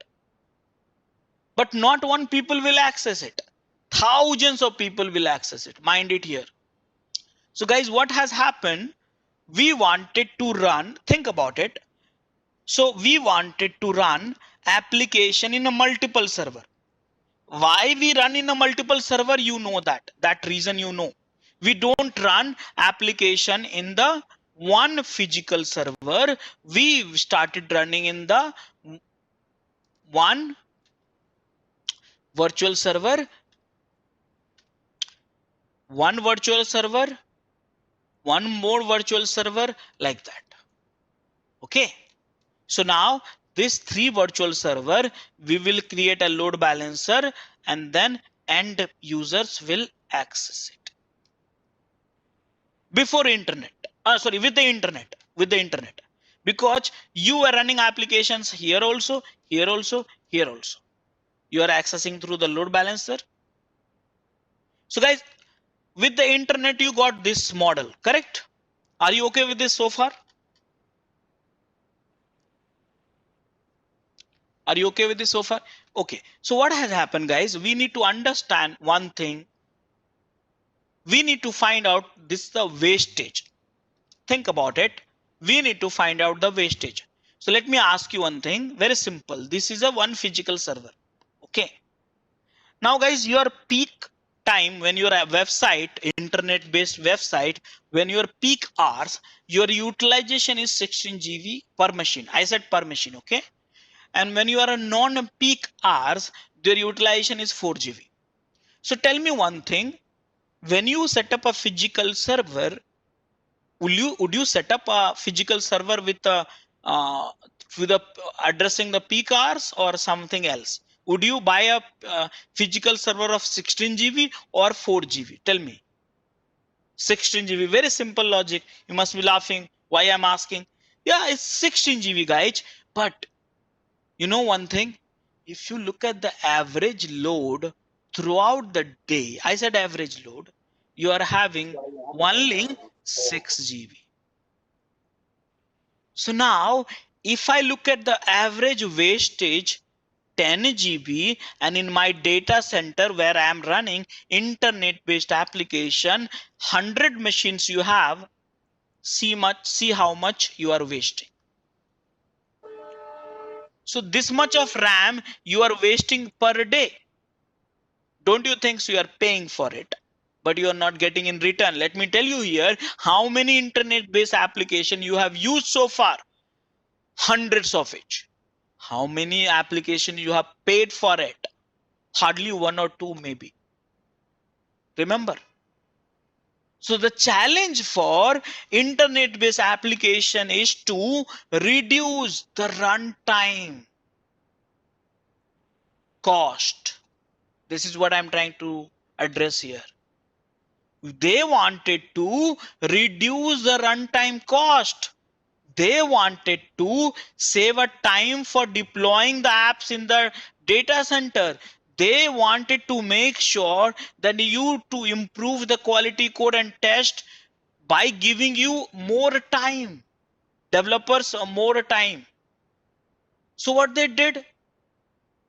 But not one people will access it. Thousands of people will access it. Mind it here. So guys, what has happened? We wanted to run, think about it. So we wanted to run application in a multiple server. Why we run in a multiple server? You know that reason you know. We don't run application in the one physical server. We started running in the one virtual server, one more virtual server, like that. Okay. So now this 3 virtual server, we will create a load balancer and then end users will access it. Before internet, with the internet, because you are running applications here also, here also, here also. You are accessing through the load balancer. So guys, with the internet, you got this model, correct? Are you okay with this so far? Are you okay with this so far? Okay. So what has happened, guys? We need to understand one thing. We need to find out this the wastage. Think about it. We need to find out the wastage. So let me ask you one thing. Very simple. This is a one physical server. Okay. Now, guys, your peak time when you're a website, internet-based website, when your peak hours, your utilization is 16 GB per machine. I said per machine, okay? And when you are a non-peak hours, their utilization is 4 GB. So tell me one thing. When you set up a physical server, would you set up a physical server with addressing the peak hours or something else? Would you buy a physical server of 16 GB or 4 GB? Tell me. 16 GB. Very simple logic. You must be laughing. Why I'm asking? Yeah, it's 16 GB, guys. But you know one thing? If you look at the average load throughout the day, I said average load, you are having only 6 GB. So now, if I look at the average wastage, 10 GB, and in my data center where I am running internet-based application, 100 machines you have, see how much you are wasting. So this much of RAM you are wasting per day. Don't you think so? You are paying for it, but you are not getting in return. Let me tell you here how many internet-based application you have used so far. Hundreds of it. How many applications you have paid for it? Hardly 1 or 2 maybe. Remember. So the challenge for internet-based application is to reduce the runtime cost. This is what I'm trying to address here. They wanted to reduce the runtime cost. They wanted to save a time for deploying the apps in the data center. They wanted to make sure that you to improve the quality code and test by giving you more time, developers more time. So what they did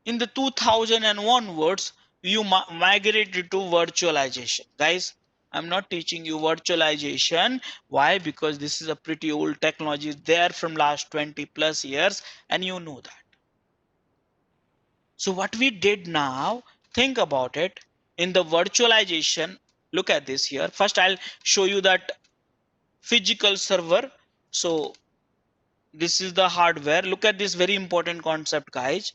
in the 2001 onwards, you migrated to virtualization. Guys, I'm not teaching you virtualization. Why? Because this is a pretty old technology there from last 20 plus years, and you know that. So what we did now, think about it. In the virtualization, look at this here. First, I'll show you that physical server. So this is the hardware. Look at this very important concept, guys.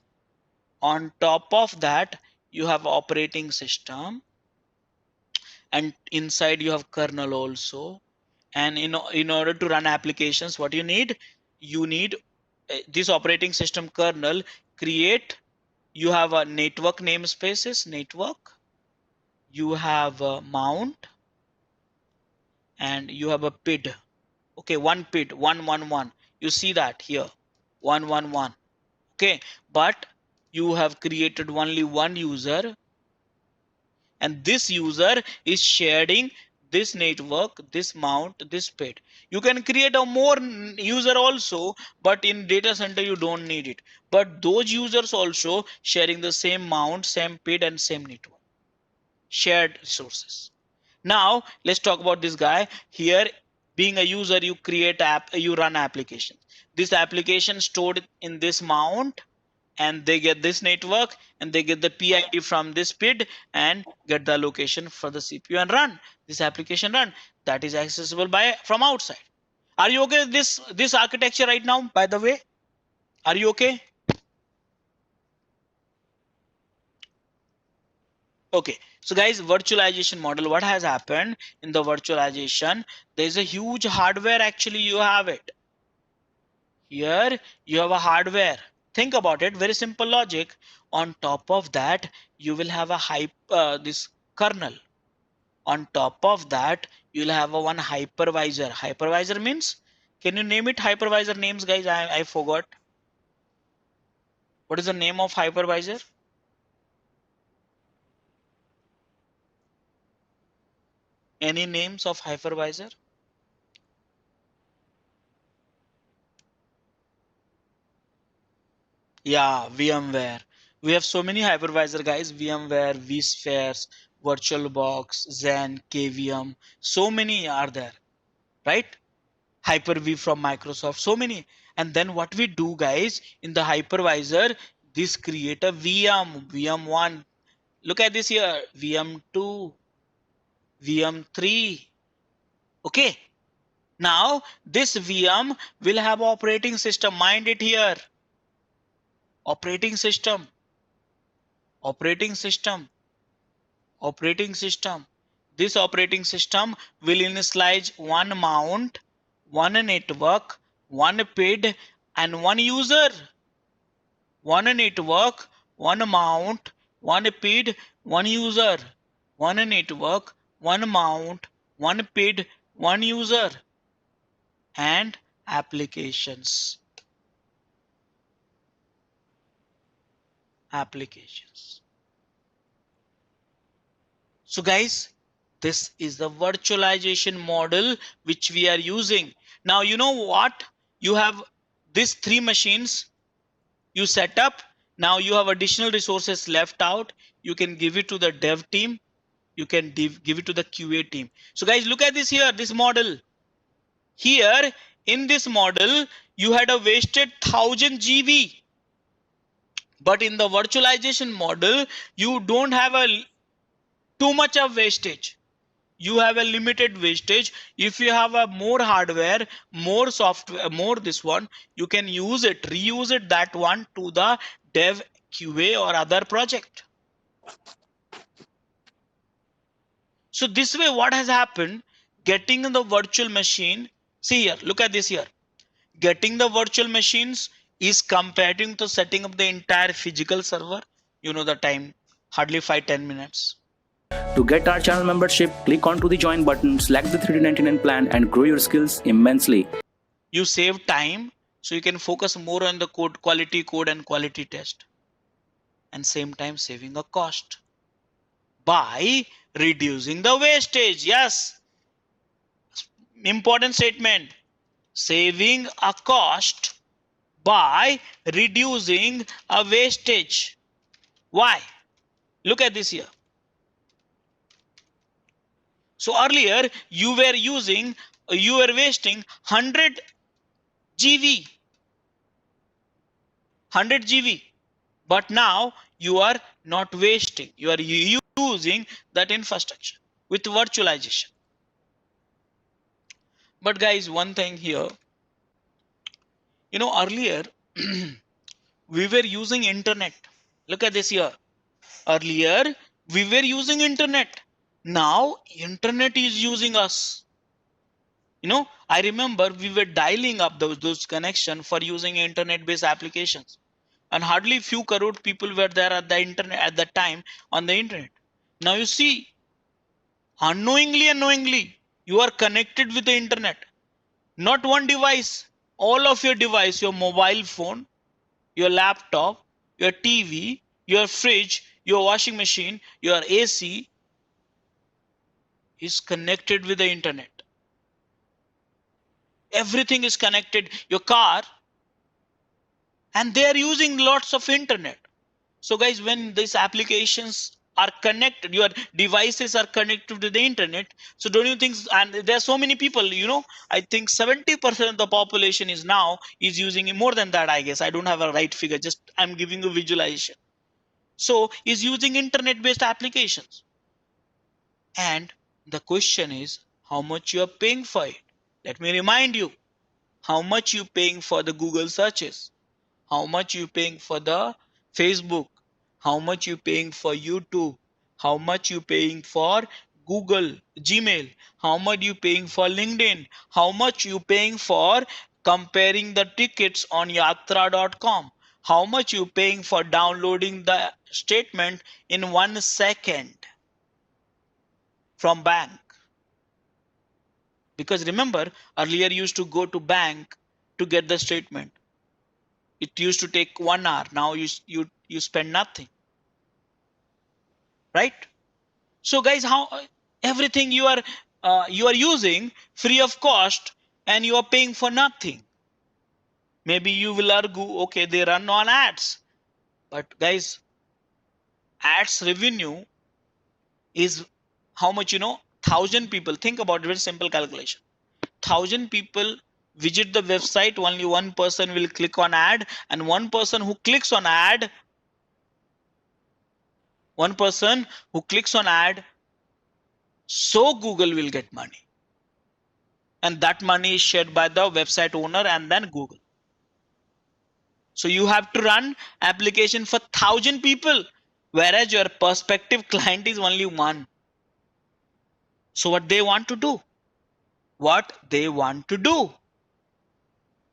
On top of that, you have operating system, and inside you have kernel also. And in order to run applications, what you need this operating system kernel. Create, you have a network namespaces, network, you have a mount, and you have a PID. Okay, one PID 111. You see that here, 111. Okay, but you have created only one user, and this user is sharing this network, this mount, this PID. You can create a more user also, but in data center you don't need it. But those users also sharing the same mount, same PID, and same network, shared resources. Now let's talk about this guy here. Being a user, you create app, you run applications. This application stored in this mount, and they get this network, and they get the PID from this PID, and get the location for the CPU and run this application. Run that is accessible from outside. Are you okay with this architecture right now? By the way, are you okay? Okay, so guys, virtualization model, what has happened in the virtualization? There is a huge hardware. Actually, you have it here. You have a hardware. Think about it, very simple logic. On top of that, you will have a this kernel. On top of that, you'll have a one hypervisor. Hypervisor means, can you name it? Hypervisor names, guys. I forgot. What is the name of hypervisor? Any names of hypervisor? Yeah, VMware. We have so many hypervisor, guys. VMware, vSpheres, VirtualBox, Zen, KVM. So many are there, right? Hyper-V from Microsoft. So many. And then what we do, guys, in the hypervisor, this create a VM, VM1. Look at this here, VM2, VM3. Okay. Now this VM will have operating system. Mind it here. Operating system, operating system, operating system. This operating system will initialize one mount, one network, one PID, and one user. One network, one mount, one PID, one user. One network, one mount, one PID, one user. And applications. Applications. So guys, this is the virtualization model which we are using. Now you know what? You have these three machines you set up. Now you have additional resources left out. You can give it to the dev team. You can give it to the QA team. So guys, look at this here, this model. Here in this model, you had a wasted 1000 GB. But in the virtualization model, you don't have too much of wastage. You have a limited wastage. If you have a more hardware, more software, more this one, you can use it, reuse it, that one to the dev, QA or other project. So this way, what has happened? getting the virtual machine, see here, look at this here. Getting the virtual machines is comparing to setting up the entire physical server. You know the time, hardly 5-10 minutes. To get our channel membership, click onto the join button, select the 3D99 plan and grow your skills immensely. You save time, so you can focus more on the code and quality test. And same time saving a cost by reducing the wastage. Yes, important statement. Saving a cost by reducing a wastage. Why? Look at this here. So earlier you were wasting 100 GB, but now you are not wasting, you are using that infrastructure with virtualization. But guys, one thing here, you know, earlier we were using internet. Look at this here. Earlier we were using internet. Now internet is using us. You know, I remember we were dialing up those connections for using internet-based applications, and hardly few crore people were there at the internet at that time on the internet. Now you see, unknowingly and knowingly, you are connected with the internet. Not one device, all of your device, your mobile phone, your laptop, your TV, your fridge, your washing machine, your AC is connected with the internet. Everything is connected, your car, and they are using lots of internet. So guys, when these applications are connected, your devices are connected to the internet, so don't you think, and there are so many people, you know, I think 70% of the population is using it, more than that, I guess, I don't have a right figure, just I'm giving you visualization. So is using internet based applications, and the question is how much you are paying for it. Let me remind you, how much you paying for the Google searches, how much you paying for the Facebook, how much you paying for YouTube, how much you paying for Google, Gmail, how much you paying for LinkedIn, how much you paying for comparing the tickets on yatra.com, how much you paying for downloading the statement in 1 second from bank. Because remember, earlier you used to go to bank to get the statement. It used to take 1 hour. Now you spend nothing. Right? So guys, how everything you are using free of cost and you are paying for nothing. Maybe you will argue, okay, they run on ads. But guys, ads revenue is how much, you know, 1,000 people, think about it, very simple calculation. 1,000 people visit the website, only one person will click on ad, and one person who clicks on ad, so Google will get money. And that money is shared by the website owner and then Google. So you have to run application for 1,000 people, whereas your prospective client is only one. So what they want to do?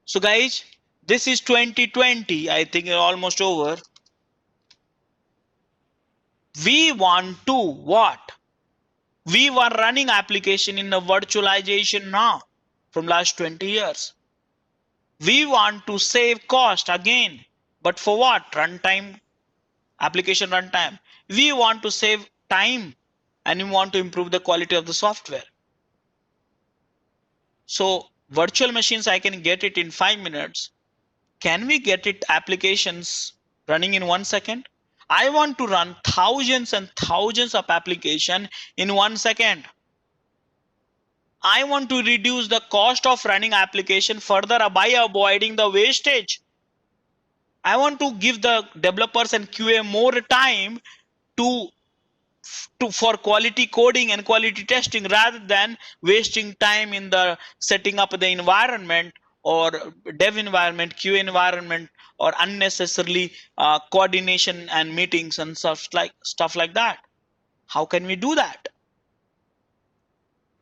So guys, this is 2020. I think it's almost over. We want to what? We were running application in a virtualization now from last 20 years. We want to save cost again, but for what? Runtime, application runtime. We want to save time and we want to improve the quality of the software. So virtual machines, I can get it in 5 minutes. Can we get it applications running in 1 second? I want to run thousands and thousands of applications in 1 second. I want to reduce the cost of running application further by avoiding the wastage. I want to give the developers and QA more time for quality coding and quality testing rather than wasting time in the setting up the environment or dev environment, QA environment, or unnecessarily coordination and meetings and stuff like that. How can we do that?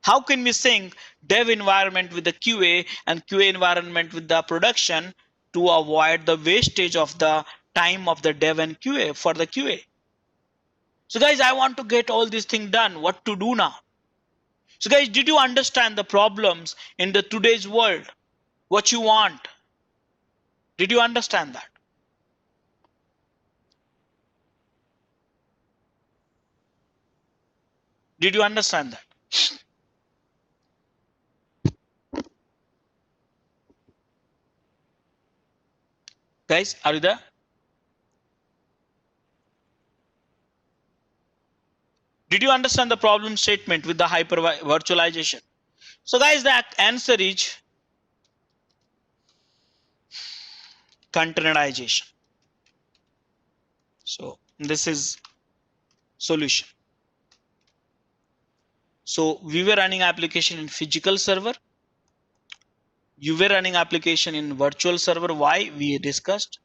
How can we sync dev environment with the QA and QA environment with the production to avoid the wastage of the time of the dev and QA for the QA? So guys, I want to get all these things done. What to do now? So guys, did you understand the problems in the today's world? What you want? Did you understand that? Did you understand that? Guys, are you there? Did you understand the problem statement with the hyper virtualization? So guys, the answer is containerization. So this is solution. So we were running application in physical server. You were running application in virtual server. Why? We discussed.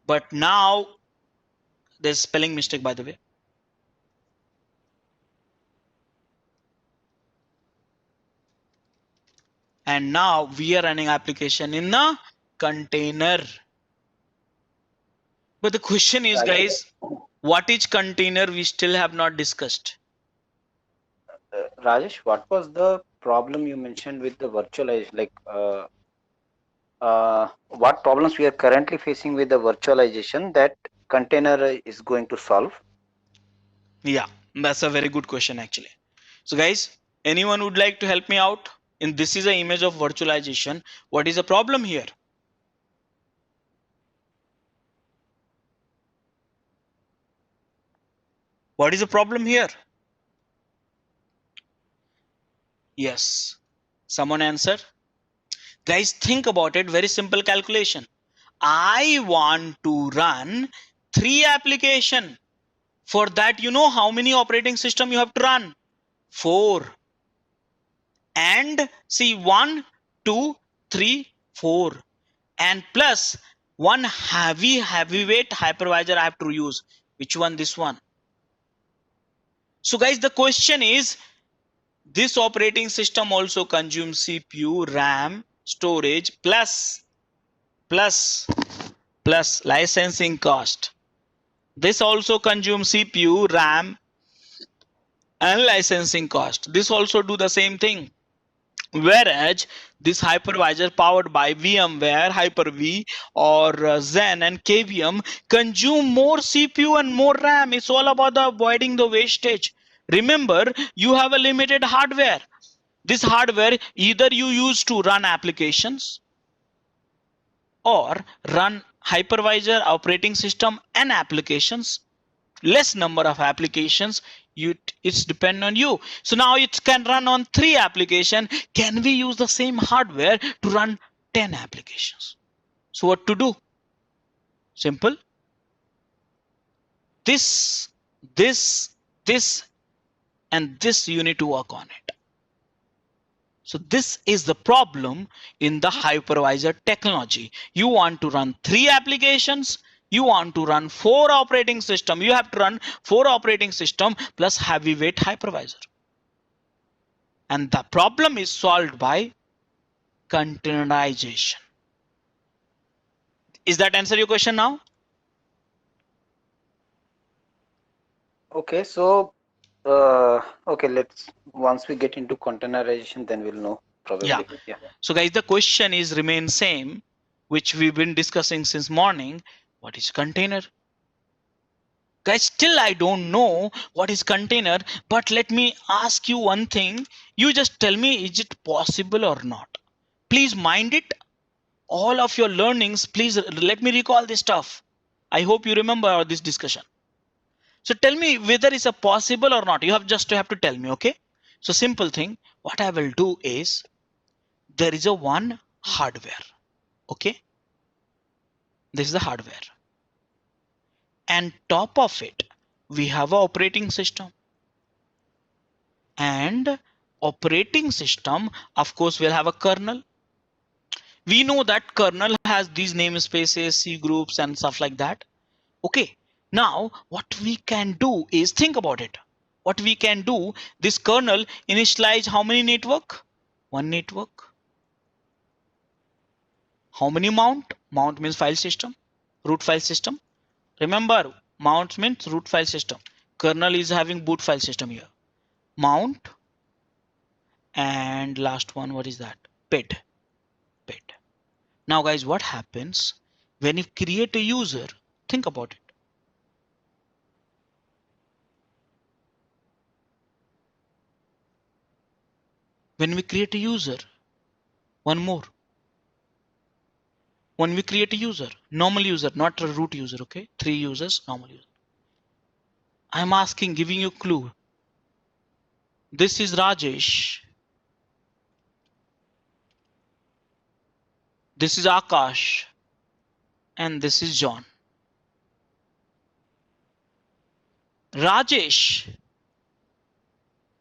But now there's spelling mistake, by the way. And now we are running application in a container. But the question is, guys, what is container? We still have not discussed. Rajesh, what was the problem you mentioned with the virtualization? Like, what problems we are currently facing with the virtualization that container is going to solve? Yeah, that's a very good question actually. So guys, anyone would like to help me out? And this is an image of virtualization. What is the problem here? What is the problem here? Yes, someone answer. Guys, think about it. Very simple calculation. I want to run 3 applications. For that, you know how many operating system you have to run? 4. And see, 1, 2, 3, 4. And plus one heavyweight hypervisor I have to use. Which one? This one. So guys, the question is, this operating system also consumes CPU, RAM, storage, plus licensing cost. This also consumes CPU, RAM, and licensing cost. This also do the same thing. Whereas this hypervisor powered by VMware, Hyper-V, or Zen and KVM consume more CPU and more RAM. It's all about avoiding the wastage. Remember, you have a limited hardware. This hardware either you use to run applications or run hypervisor, operating system, and applications. Less number of applications, it's depend on you. So now it can run on 3 applications. Can we use the same hardware to run 10 applications? So what to do? Simple. This, and this you need to work on it. So this is the problem in the hypervisor technology. You want to run 3 applications. You want to run 4 operating system. You have to run 4 operating system plus heavyweight hypervisor. And the problem is solved by containerization. Is that answer your question now? Okay, so okay, once we get into containerization, then we'll know probably. Yeah. So guys, the question is remain same, which we've been discussing since morning. What is container? Guys, still I don't know what is container, but let me ask you one thing. You just tell me, is it possible or not? Please mind it. All of your learnings, please let me recall this stuff. I hope you remember this discussion. So tell me whether it's a possible or not. You have to tell me, okay? So simple thing, what I will do is, there is a one hardware, okay? This is the hardware. And top of it, we have an operating system. And operating system, of course, will have a kernel. We know that kernel has these namespaces, C groups, and stuff like that. Okay. Now, what we can do is think about it. what we can do, this kernel initialize how many network? One network. How many mount? Mount means file system, root file system. Remember, mount means root file system. Kernel is having boot file system here. Mount, and last one, what is that? PID. PID. Now guys, what happens when you create a user? Think about it. When we create a user, one more. When we create a user, normal user, not a root user, okay? 3 users, normal user. I'm asking, giving you clue. This is Rajesh. This is Akash. And this is John. Rajesh,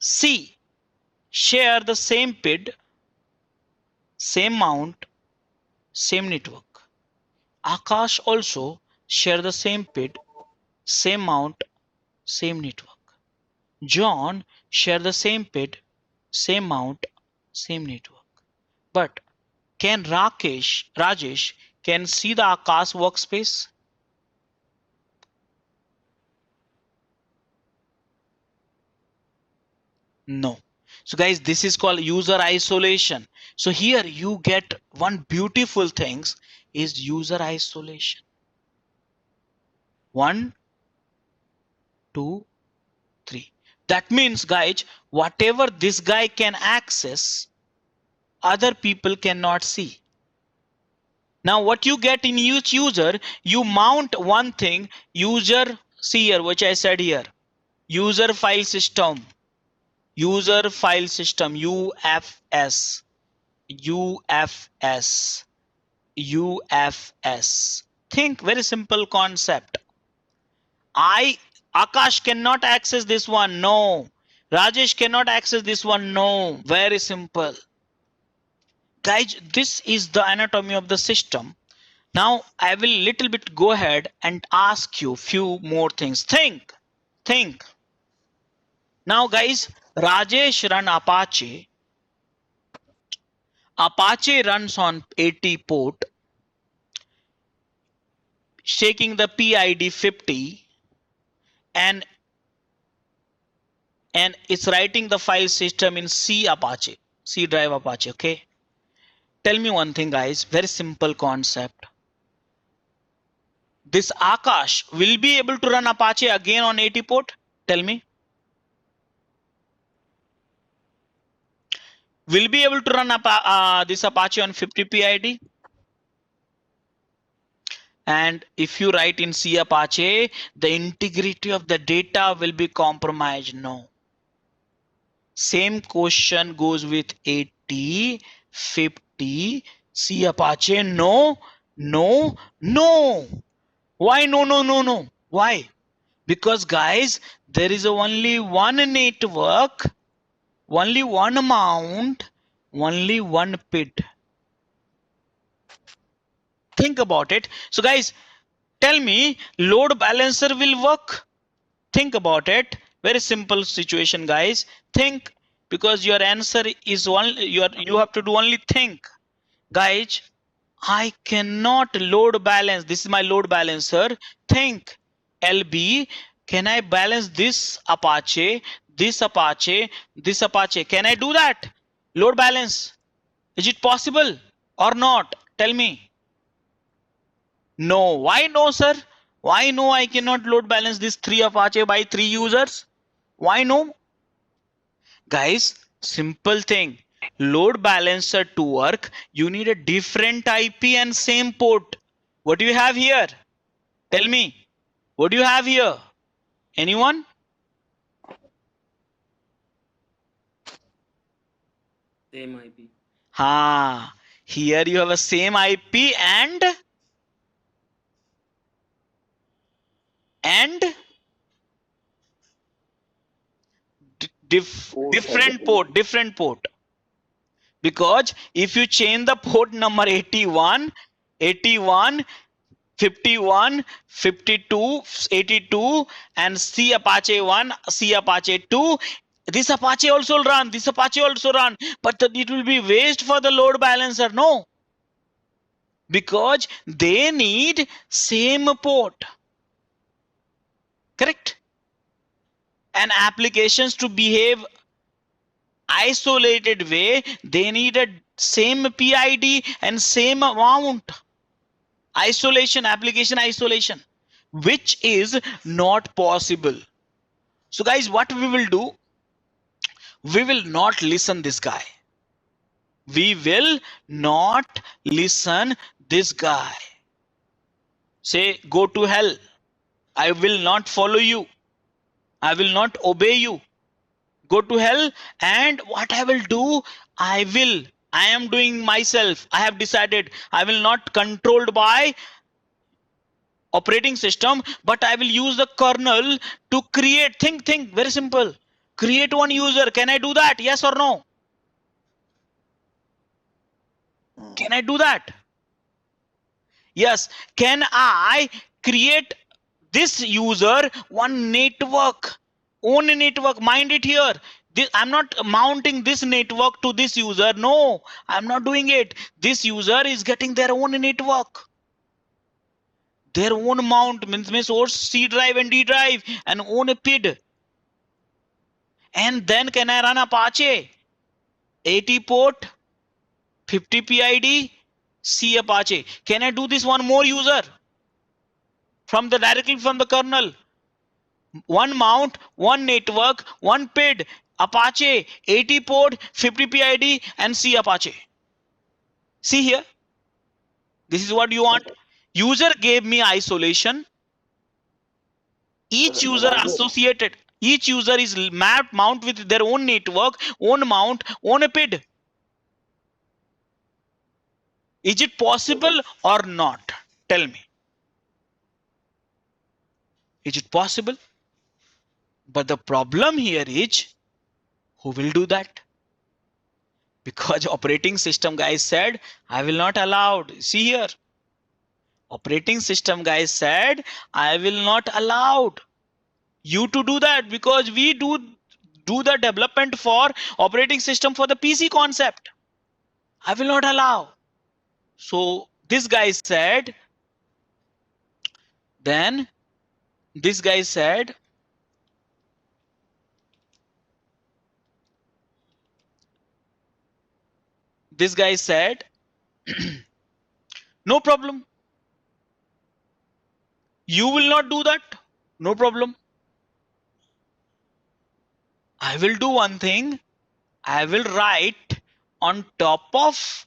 C, share the same PID, same mount, same network. Akash also share the same PID, same mount, same network. John share the same PID, same mount, same network. But can Rajesh can see the Akash workspace? No. So guys, this is called user isolation. So here you get one beautiful things is user isolation. 1, 2, 3. That means guys, whatever this guy can access, other people cannot see. Now what you get in each user, you mount one thing, user, see here, which I said here, user file system. User file system, UFS, UFS, UFS. Think very simple concept. Akash cannot access this one, no. Rajesh cannot access this one, no. Very simple. Guys, this is the anatomy of the system. Now I will little bit go ahead and ask you few more things. Think. Now guys, Rajesh run Apache. Apache runs on 80 port, shaking the PID 50, and it's writing the file system in C Apache, C drive Apache, okay? Tell me one thing guys, very simple concept. This Akash will be able to run Apache again on 80 port? Tell me. Will be able to run this Apache on 50 PID? And if you write in C Apache, the integrity of the data will be compromised. No. Same question goes with 80, 50, C Apache. No. Why no? Why? Because guys, there is only one network, only one mount, only one PID. Think about it. So guys, tell me, load balancer will work? Think about it. Very simple situation guys. Think, because your answer is one, you have to do only think. Guys, I cannot load balance. This is my load balancer. Think, LB, can I balance this Apache, this Apache, this Apache? Can I do that? Load balance. Is it possible or not? Tell me. No. Why no, sir? Why no? I cannot load balance this 3 Apache by 3 users. Why no? Guys, simple thing. Load balancer to work, you need a different IP and same port. What do you have here? Tell me. What do you have here? Anyone? Same IP. Here you have a same IP and different port. Because if you change the port number 81, 51, 52, 82, and C Apache 1, C Apache 2. This Apache also run, this Apache also run, but it will be waste for the load balancer. No, because they need same port. Correct? And applications to behave isolated way, they need a same PID and same amount. Isolation, application isolation, which is not possible. So guys, what we will do, we will not listen this guy. We will not listen this guy. Say, go to hell. I will not follow you. I will not obey you. Go to hell. And what I will do, I am doing myself. I have decided I will not controlled by operating system, but I will use the kernel to create. Think, very simple. Create one user. Can I do that? Yes or no? Can I do that? Yes. Can I create this user one network? Own network. Mind it here. I'm not mounting this network to this user. No, I'm not doing it. This user is getting their own network. Their own mount means source C drive and D drive and own a PID. And then can I run Apache? 80 port, 50 PID, C Apache. Can I do this one more user? Directly from the kernel. One mount, one network, one PID, Apache, 80 port, 50 PID, and C Apache. See here. This is what you want. User gave me isolation. Each user associated. Each user is mount with their own network, own mount, own a PID. Is it possible or not? Tell me. Is it possible? But the problem here is, who will do that? Because operating system guys said, I will not allow. See here. Operating system guys said, I will not allow you to do that, because we do the development for operating system for the PC concept. I will not allow. So this guy said, then this guy said, no problem. You will not do that. No problem. I will do one thing. I will write on top of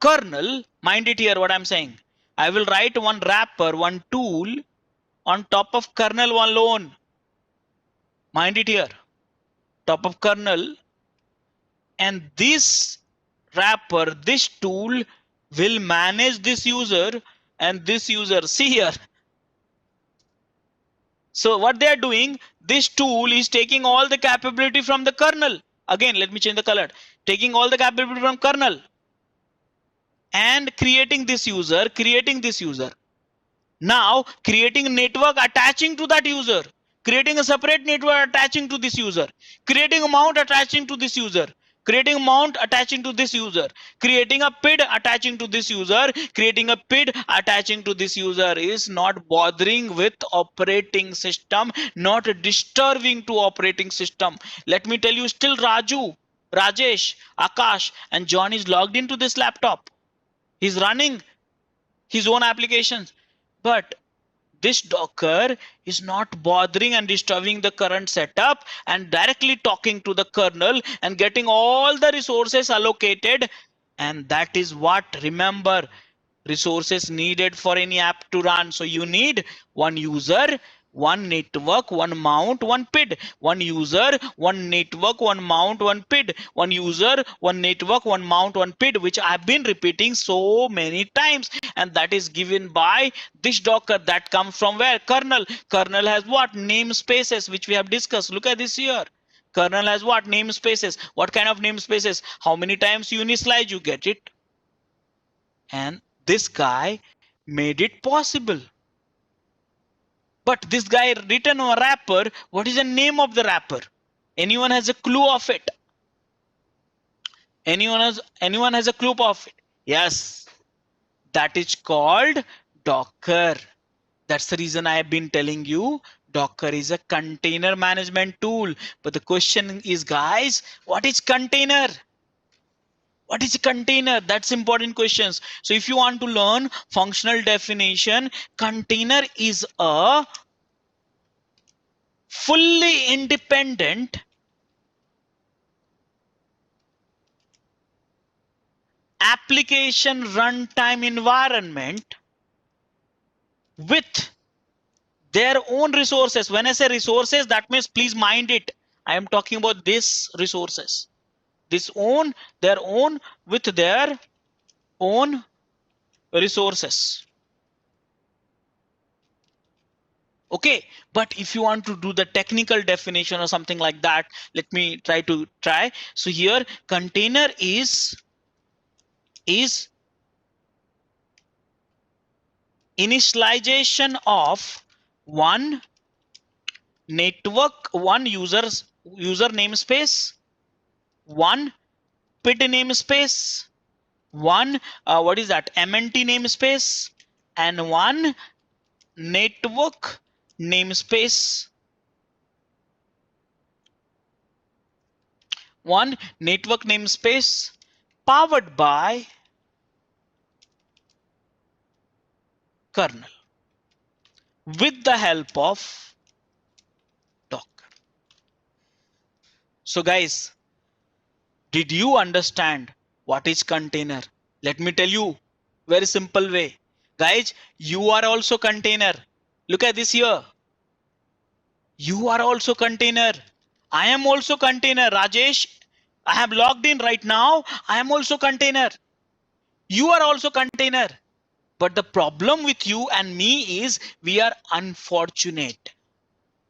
kernel. Mind it here what I'm saying. I will write one wrapper, one tool on top of kernel one alone. Mind it here. Top of kernel. And this wrapper, this tool will manage this user and this user. See here. So what they are doing, this tool is taking all the capability from the kernel. Again, let me change the color. Taking all the capability from kernel and creating this user, Now creating a network attaching to that user, creating a separate network attaching to this user, creating a mount attaching to this user, creating a mount attaching to this user, creating a PID attaching to this user, creating a PID attaching to this user is not bothering with operating system, not disturbing to operating system. Let me tell you, still Raju, Rajesh, Akash and John is logged into this laptop. He's running his own applications, but this Docker is not bothering and disturbing the current setup and directly talking to the kernel and getting all the resources allocated. And that is what, remember, resources needed for any app to run. So you need one user, one network, one mount, one PID, one user, one network, one mount, one PID, one user, one network, one mount, one PID, which I've been repeating so many times. And that is given by this Docker that comes from where? Kernel. Kernel has what? Namespaces, which we have discussed. Look at this here. Kernel has what? Namespaces. What kind of namespaces? How many times you initialize, you get it. And This guy made it possible. But this guy written a wrapper. What is the name of the wrapper? Anyone has a clue of it? Anyone has a clue of it? Yes, that is called Docker. That's the reason I have been telling you Docker is a container management tool. But the question is, guys, what is container? What is a container? That's important questions. So if you want to learn functional definition, container is a fully independent application runtime environment with their own resources. When I say resources, that means please mind it. I am talking about these resources. Their own with their own resources. Okay, but if you want to do the technical definition or something like that, let me try. So here container is initialization of one network, one user namespace, one PID namespace, one what is that, MNT namespace, and one network namespace. One network namespace powered by kernel with the help of Docker. So guys, did you understand what is container? Let me tell you very simple way. Guys, you are also container. Look at this here. You are also container. I am also container. Rajesh, I have logged in right now. I am also container. You are also container. But the problem with you and me is we are unfortunate.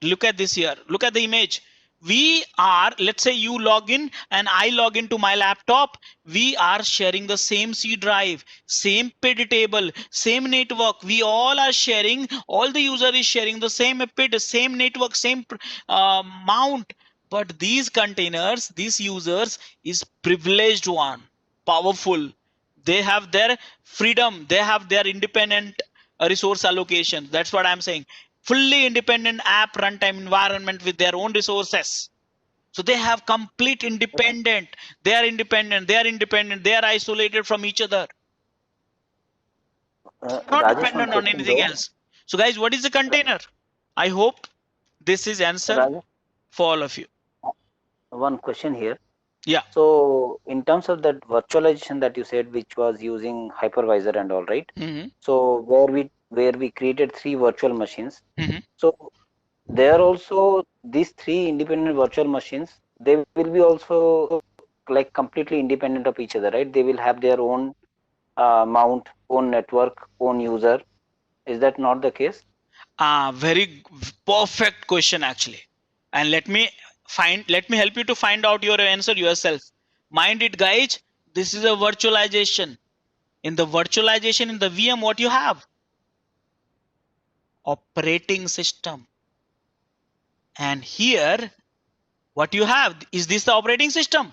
Look at this here. Look at the image. We are, let's say you log in and I log into my laptop. We are sharing the same C drive, same PID table, same network. We all are sharing, all the user is sharing the same PID, same network, same mount. But these containers, these users is privileged one, powerful. They have their freedom. They have their independent resource allocation. That's what I'm saying. Fully independent app runtime environment with their own resources. So they have complete independent. They are independent. They are independent. They are isolated from each other. Not Rajesh, dependent one on question anything though. else. So guys, what is a container? I hope this is answer Rajesh, for all of you. one question here. Yeah. So in terms of that virtualization that you said, which was using hypervisor and all, right? Mm-hmm. So where we created 3 virtual machines. Mm-hmm. So there also these 3 independent virtual machines, they will be also like completely independent of each other, right? They will have their own mount, own network, own user. Is that not the case? Very perfect question actually. And let me help you to find out your answer yourself. Mind it, guys. This is a virtualization. In the virtualization in the VM, what you have? Operating system. And here, what you have? Is this the operating system?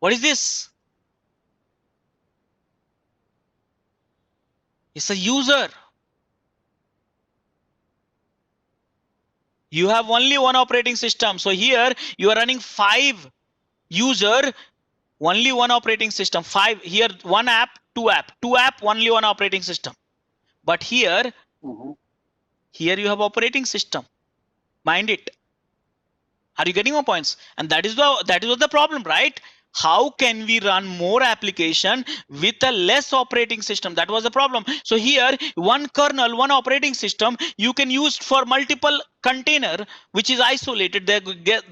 What is this? It's a user. You have only one operating system. So here you are running 5 user, only one operating system. 5 here, 1 app, 2 app, 2 app, only one operating system. But here, here you have operating system. Mind it. Are you getting my points? And that is what the problem, right? How can we run more application with a less operating system? That was the problem. So here, one kernel, one operating system, you can use for multiple container, which is isolated. They get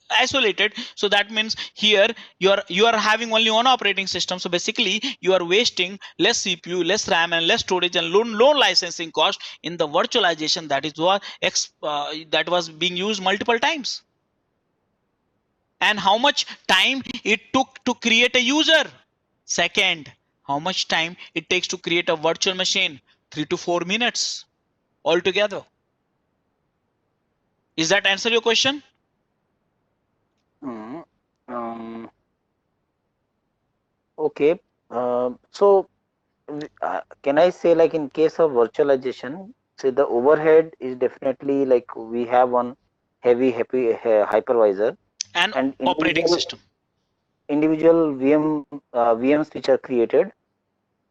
isolated. So that means here you are having only one operating system. So basically, you are wasting less CPU, less RAM, and less storage and low licensing cost in the virtualization. That is what that was being used multiple times. And how much time it took to create a user? Second. How much time it takes to create a virtual machine? 3 to 4 minutes altogether. Is that answer your question? Mm, okay. So can I say, like, in case of virtualization, say the overhead is definitely like we have one heavy hypervisor And and operating system. individual VMs which are created.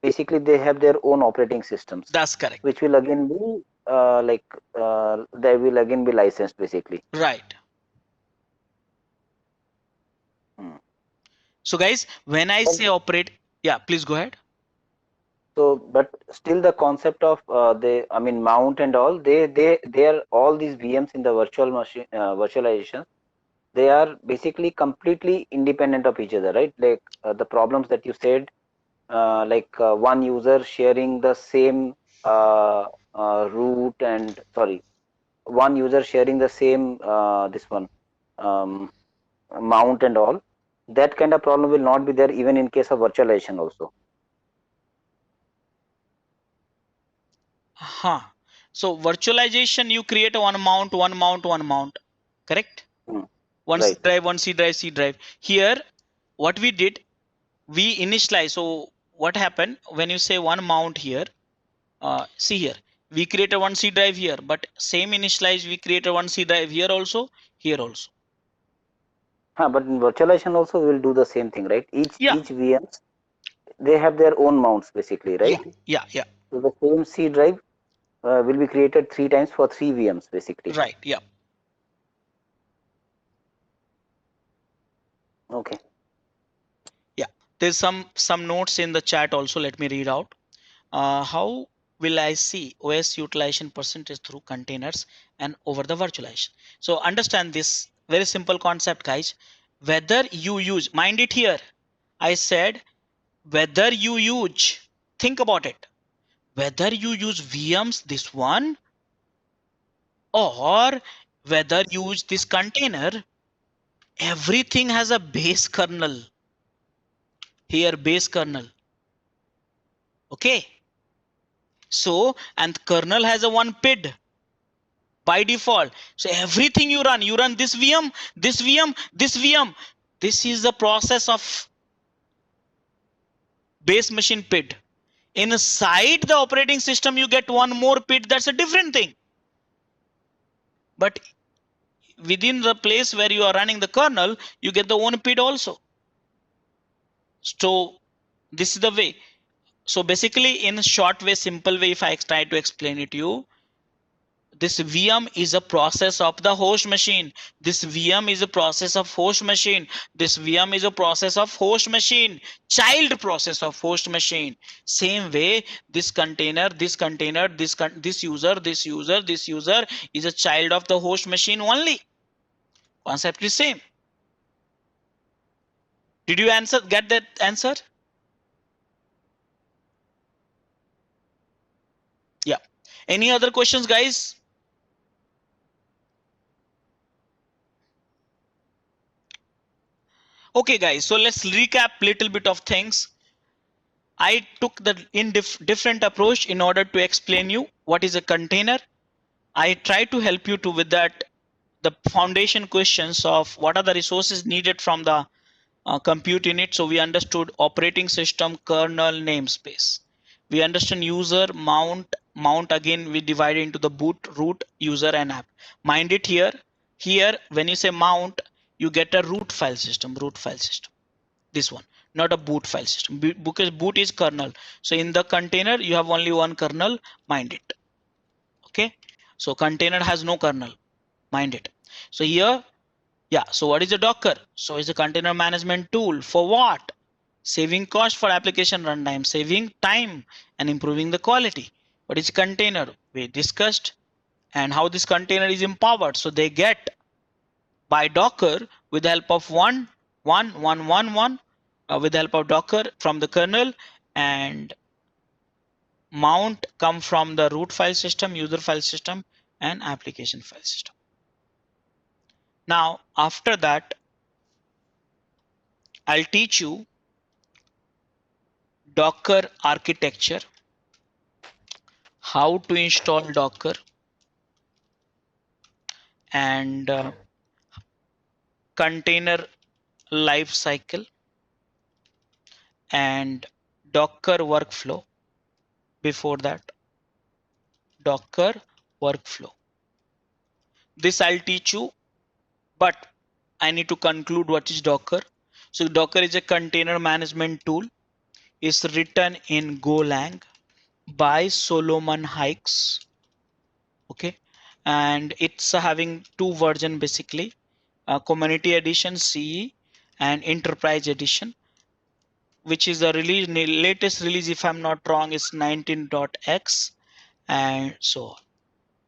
Basically, they have their own operating systems, That's correct. which will again be they will again be licensed basically. Right. Hmm. So guys, when I say operate, yeah, please go ahead. So, but still the concept of mount and all, they are all these VMs in the virtual machine virtualization. They are basically completely independent of each other, right? Like the problems that you said, one user sharing the same root and sorry, one user sharing the same this one um, mount and all. That kind of problem will not be there even in case of virtualization also. Huh. So virtualization, you create a one mount, correct? Hmm. One C Right. drive, one C drive, C drive. Here, what we did, we initialize. So what happened when you say one mount here? See here, we created one C drive here, but same initialize, we created one C drive here also, here also. But in virtualization also we will do the same thing, right? Yeah, Each VMs, they have their own mounts basically, yeah, right? yeah. So the same C drive will be created 3 times for 3 VMs basically. Right, yeah. Okay. Yeah, there's some notes in the chat also. Let me read out. How will I see OS utilization percentage through containers and over the virtualization? So understand this very simple concept, guys. Whether you use, mind it here, I said whether you use, think about it, whether you use VMs, this one, or whether you use this container, everything has a base kernel. Here, base kernel. Okay. So, and kernel has a one PID by default. So everything you run this VM, this VM, this VM. This is the process of base machine PID. Inside the operating system, you get one more PID. That's a different thing. But within the place where you are running the kernel, you get the one PID also. So this is the way. So basically, in a short way, simple way, if I try to explain it to you, this VM is a process of the host machine. This VM is a process of host machine. This VM is a process of host machine, child process of host machine. Same way, this container, this user is a child of the host machine only. Concept is same. Did you get that answer? Yeah. Any other questions, guys? Okay, guys, so let's recap little bit of things. I took the different approach in order to explain you what is a container. I try to help you to with that the foundation questions of what are the resources needed from the compute unit. So we understood operating system, kernel, namespace. We understand user, mount again we divide into the boot, root, user and app. Mind it here. Here when you say mount, you get a root file system. This one, not a boot file system, because boot is kernel. So in the container you have only one kernel, mind it. Okay, so container has no kernel, mind it. So here, yeah, so what is a Docker? So it's a container management tool for what? Saving cost for application runtime, saving time and improving the quality. What is container? We discussed, and how this container is empowered. So they get by Docker with the help of with the help of Docker from the kernel, and mount come from the root file system, user file system, and application file system. Now, after that, I'll teach you Docker architecture, how to install Docker, and container life cycle, and Docker workflow. Before that, Docker workflow. This I'll teach you, but I need to conclude what is Docker. So Docker is a container management tool. It's written in Golang by Solomon Hykes. Okay, and it's having two versions basically, Community Edition CE and Enterprise Edition, which is the latest release, if I'm not wrong, is 19.x and so on.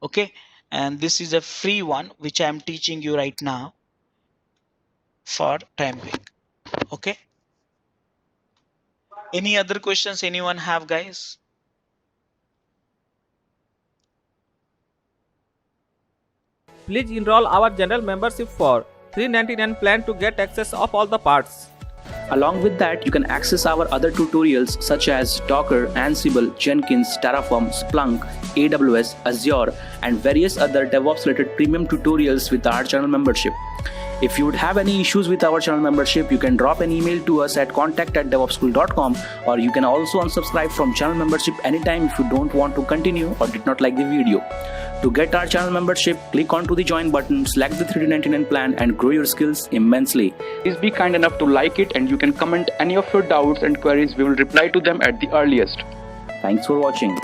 Okay, and this is a free one which I'm teaching you right now for time being. Okay, any other questions anyone have, guys? Please enroll our general membership for $399 plan to get access of all the parts. Along with that, you can access our other tutorials such as Docker, Ansible, Jenkins, Terraform, Splunk, AWS, Azure, and various other DevOps related premium tutorials with our channel membership. If you would have any issues with our channel membership, you can drop an email to us at contact@devopsschool.com, or you can also unsubscribe from channel membership anytime if you don't want to continue or did not like the video. To get our channel membership, click onto the join button, select the $399 plan and grow your skills immensely. Please be kind enough to like it, and you can comment any of your doubts and queries. We will reply to them at the earliest. Thanks for watching.